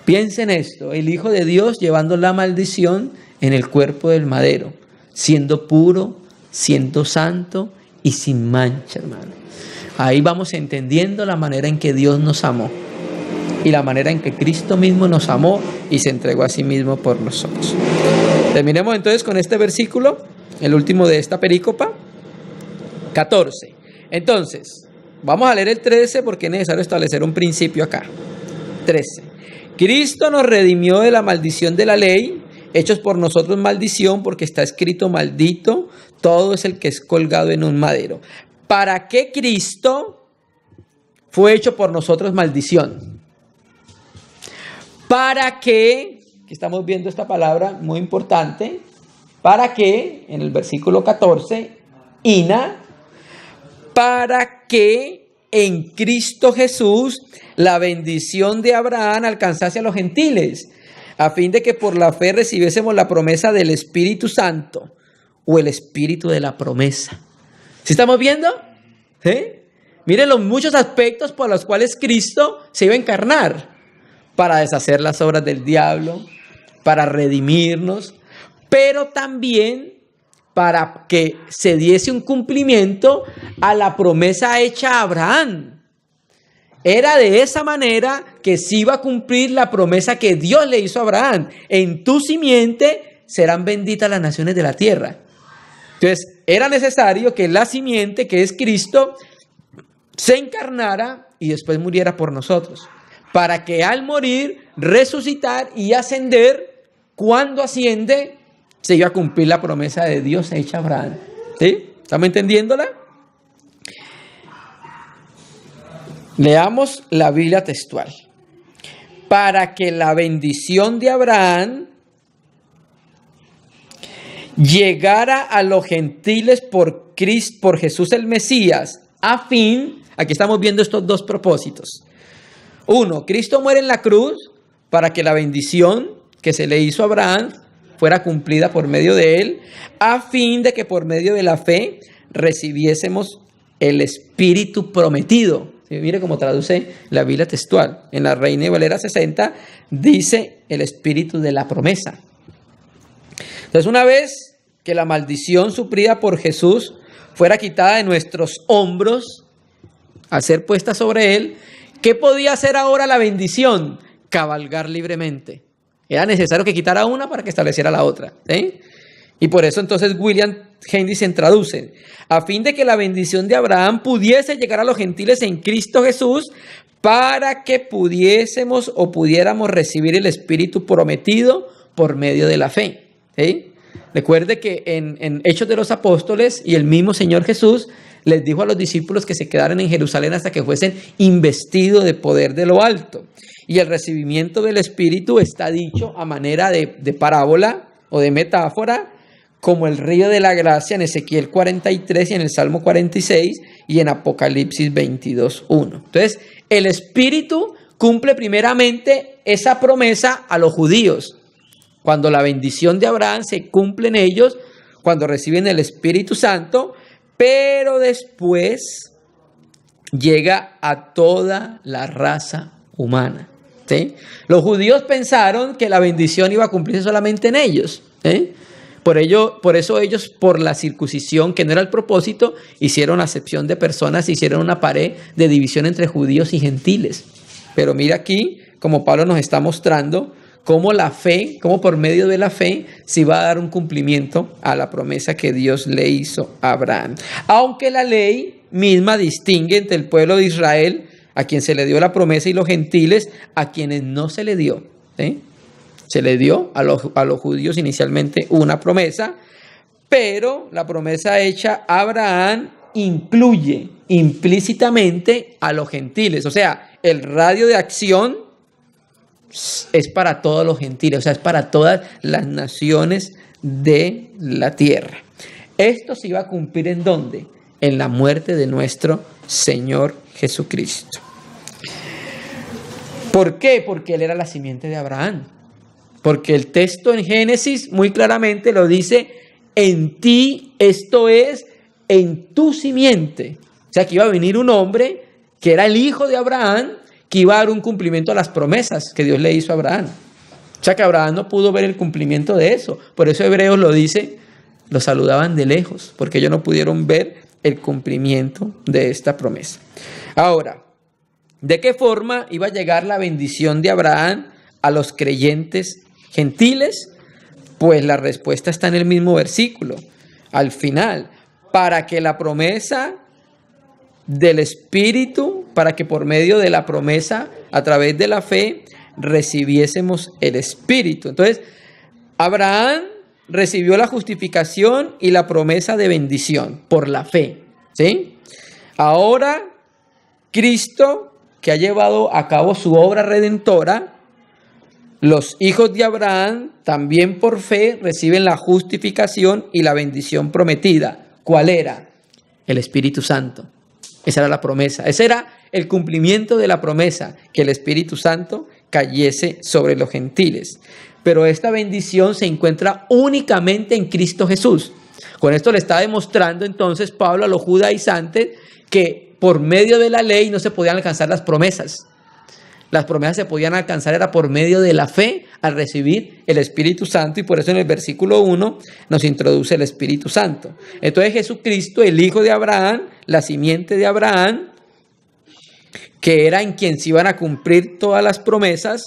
Piensa en esto. El Hijo de Dios llevando la maldición en el cuerpo del madero, siendo puro, siendo santo y sin mancha, hermano. Ahí vamos entendiendo la manera en que Dios nos amó y la manera en que Cristo mismo nos amó y se entregó a sí mismo por nosotros. Terminemos entonces con este versículo, el último de esta perícopa, 14. Entonces, vamos a leer el 13 porque es necesario establecer un principio acá. 13. Cristo nos redimió de la maldición de la ley, hechos por nosotros maldición, porque está escrito: maldito todo es el que es colgado en un madero. ¿Para qué Cristo fue hecho por nosotros maldición? Para que, aquí estamos viendo esta palabra muy importante, para que, en el versículo 14, para que en Cristo Jesús la bendición de Abraham alcanzase a los gentiles, a fin de que por la fe recibiésemos la promesa del Espíritu Santo, o el Espíritu de la promesa. ¿Sí estamos viendo? ¿Sí? Miren los muchos aspectos por los cuales Cristo se iba a encarnar, para deshacer las obras del diablo, para redimirnos, pero también para que se diese un cumplimiento a la promesa hecha a Abraham. Era de esa manera que se iba a cumplir la promesa que Dios le hizo a Abraham: en tu simiente serán benditas las naciones de la tierra. Entonces, era necesario que la simiente, que es Cristo, se encarnara y después muriera por nosotros, para que al morir, resucitar y ascender, cuando asciende, se iba a cumplir la promesa de Dios hecha a Abraham. ¿Sí? ¿Estamos entendiéndola? Leamos la Biblia textual. Para que la bendición de Abraham llegara a los gentiles por Cristo, por Jesús el Mesías, a fin, aquí estamos viendo estos dos propósitos. 1, Cristo muere en la cruz para que la bendición que se le hizo a Abraham fuera cumplida por medio de él, a fin de que por medio de la fe recibiésemos el Espíritu prometido. ¿Sí? Mire cómo traduce la Biblia textual. En la Reina Valera 60 dice el Espíritu de la promesa. Entonces, una vez que la maldición sufrida por Jesús fuera quitada de nuestros hombros, al ser puesta sobre él, ¿qué podía hacer ahora la bendición? Cabalgar libremente. Era necesario que quitara una para que estableciera la otra. ¿Sí? Y por eso entonces William Hendriksen traduce: a fin de que la bendición de Abraham pudiese llegar a los gentiles en Cristo Jesús, para que pudiésemos o pudiéramos recibir el Espíritu prometido por medio de la fe. ¿Sí? Recuerde que en Hechos de los Apóstoles y el mismo Señor Jesús les dijo a los discípulos que se quedaran en Jerusalén hasta que fuesen investidos de poder de lo alto. Y el recibimiento del Espíritu está dicho a manera de parábola o de metáfora, como el río de la gracia en Ezequiel 43 y en el Salmo 46 y en Apocalipsis 22:1. Entonces, el Espíritu cumple primeramente esa promesa a los judíos. Cuando la bendición de Abraham se cumple en ellos, cuando reciben el Espíritu Santo, pero después llega a toda la raza humana. ¿Sí? Los judíos pensaron que la bendición iba a cumplirse solamente en ellos. ¿Sí? Por eso ellos, por la circuncisión, que no era el propósito, hicieron acepción de personas, hicieron una pared de división entre judíos y gentiles. Pero mira aquí, como Pablo nos está mostrando, cómo la fe, cómo por medio de la fe se va a dar un cumplimiento a la promesa que Dios le hizo a Abraham. Aunque la ley misma distingue entre el pueblo de Israel, a quien se le dio la promesa, y los gentiles, a quienes no se le dio. ¿Sí? Se le dio a los judíos inicialmente una promesa, pero la promesa hecha a Abraham incluye implícitamente a los gentiles. O sea, el radio de acción es para todos los gentiles, o sea, es para todas las naciones de la tierra. Esto se iba a cumplir ¿en dónde? En la muerte de nuestro Señor Jesucristo. ¿Por qué? Porque Él era la simiente de Abraham. Porque el texto en Génesis muy claramente lo dice: en ti, esto es, en tu simiente. O sea, que iba a venir un hombre que era el hijo de Abraham, que iba a dar un cumplimiento a las promesas que Dios le hizo a Abraham. O sea, que Abraham no pudo ver el cumplimiento de eso. Por eso Hebreos lo dice, lo saludaban de lejos, porque ellos no pudieron ver el cumplimiento de esta promesa. Ahora, ¿de qué forma iba a llegar la bendición de Abraham a los creyentes gentiles? Pues la respuesta está en el mismo versículo, al final, para que la promesa del Espíritu, para que por medio de la promesa, a través de la fe, recibiésemos el Espíritu. Entonces, Abraham recibió la justificación y la promesa de bendición por la fe. ¿Sí? Ahora, Cristo, que ha llevado a cabo su obra redentora, los hijos de Abraham también por fe reciben la justificación y la bendición prometida. ¿Cuál era? El Espíritu Santo. Esa era la promesa. Ese era el cumplimiento de la promesa, que el Espíritu Santo cayese sobre los gentiles. Pero esta bendición se encuentra únicamente en Cristo Jesús. Con esto le está demostrando entonces Pablo a los judaizantes que por medio de la ley no se podían alcanzar las promesas. Las promesas se podían alcanzar era por medio de la fe al recibir el Espíritu Santo, y por eso en el versículo 1 nos introduce el Espíritu Santo. Entonces Jesucristo, el hijo de Abraham, la simiente de Abraham, que era en quien se iban a cumplir todas las promesas,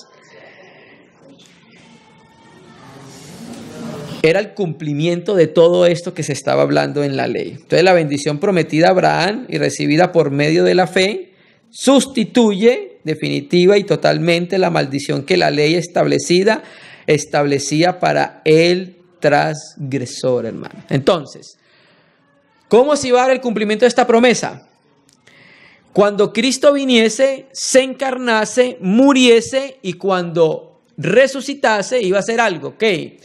era el cumplimiento de todo esto que se estaba hablando en la ley. Entonces la bendición prometida a Abraham y recibida por medio de la fe sustituye definitiva y totalmente la maldición que la ley establecía para el transgresor, hermano. Entonces, ¿cómo se iba a dar el cumplimiento de esta promesa? Cuando Cristo viniese, se encarnase, muriese, y cuando resucitase iba a hacer algo, ¿qué?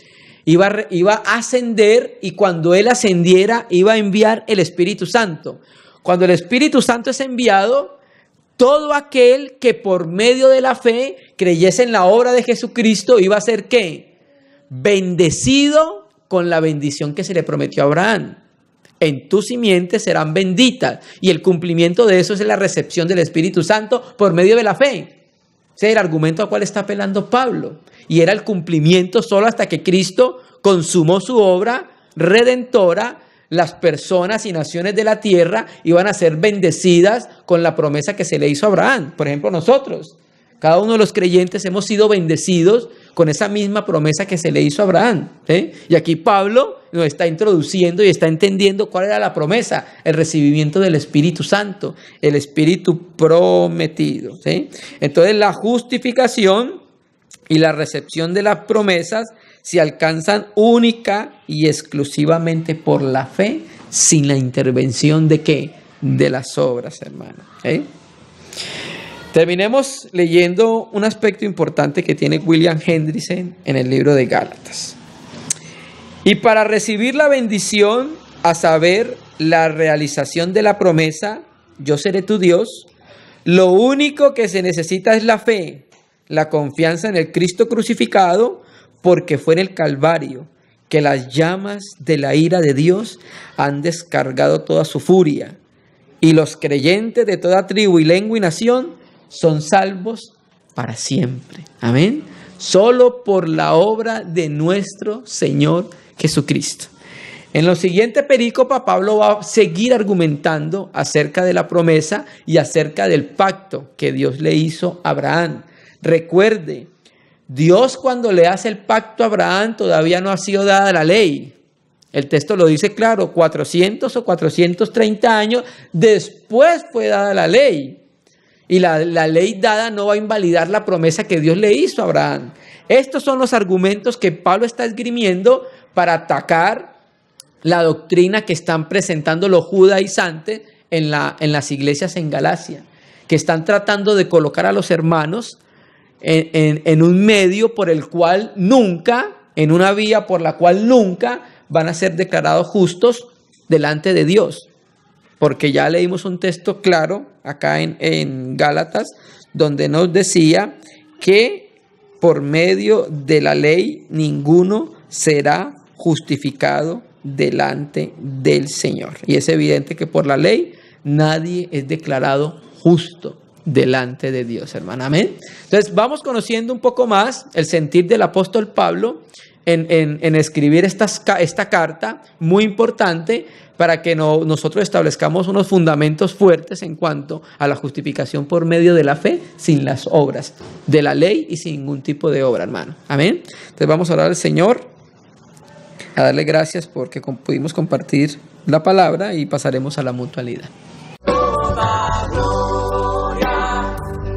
Iba a ascender, y cuando Él ascendiera iba a enviar el Espíritu Santo. Cuando el Espíritu Santo es enviado, todo aquel que por medio de la fe creyese en la obra de Jesucristo iba a ser ¿qué? Bendecido con la bendición que se le prometió a Abraham. En tu simiente serán benditas. Y el cumplimiento de eso es la recepción del Espíritu Santo por medio de la fe. Ese es el argumento al cual está apelando Pablo. Y era el cumplimiento solo hasta que Cristo consumó su obra redentora. Las personas y naciones de la tierra iban a ser bendecidas con la promesa que se le hizo a Abraham. Por ejemplo, nosotros, cada uno de los creyentes hemos sido bendecidos con esa misma promesa que se le hizo a Abraham. ¿Sí? Y aquí Pablo nos está introduciendo y está entendiendo cuál era la promesa: el recibimiento del Espíritu Santo, el Espíritu prometido. ¿Sí? Entonces la justificación y la recepción de las promesas se alcanzan única y exclusivamente por la fe, sin la intervención de ¿qué? De las obras, hermano. Terminemos leyendo un aspecto importante que tiene William Hendriksen en el libro de Gálatas. Y para recibir la bendición, a saber, la realización de la promesa, yo seré tu Dios, lo único que se necesita es la fe, la confianza en el Cristo crucificado, porque fue en el Calvario que las llamas de la ira de Dios han descargado toda su furia, y los creyentes de toda tribu y lengua y nación son salvos para siempre. Amén. Solo por la obra de nuestro Señor Jesucristo. En lo siguiente perícopa, Pablo va a seguir argumentando acerca de la promesa y acerca del pacto que Dios le hizo a Abraham. Recuerde, Dios cuando le hace el pacto a Abraham todavía no ha sido dada la ley. El texto lo dice claro, 400 o 430 años después fue dada la ley. Y la ley dada no va a invalidar la promesa que Dios le hizo a Abraham. Estos son los argumentos que Pablo está esgrimiendo para atacar la doctrina que están presentando los judaizantes en las iglesias en Galacia, que están tratando de colocar a los hermanos en un medio por el cual nunca, en una vía por la cual nunca van a ser declarados justos delante de Dios. Porque ya leímos un texto claro acá en Gálatas, donde nos decía que por medio de la ley ninguno será justificado delante del Señor. Y es evidente que por la ley nadie es declarado justo delante de Dios, hermano. Amén. Entonces vamos conociendo un poco más el sentir del apóstol Pablo en escribir esta carta muy importante para que nosotros establezcamos unos fundamentos fuertes en cuanto a la justificación por medio de la fe, sin las obras de la ley y sin ningún tipo de obra, hermano. Amén. Entonces vamos a orar al Señor, a darle gracias porque pudimos compartir la palabra y pasaremos a la mutualidad. Toda gloria,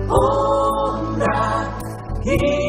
honra y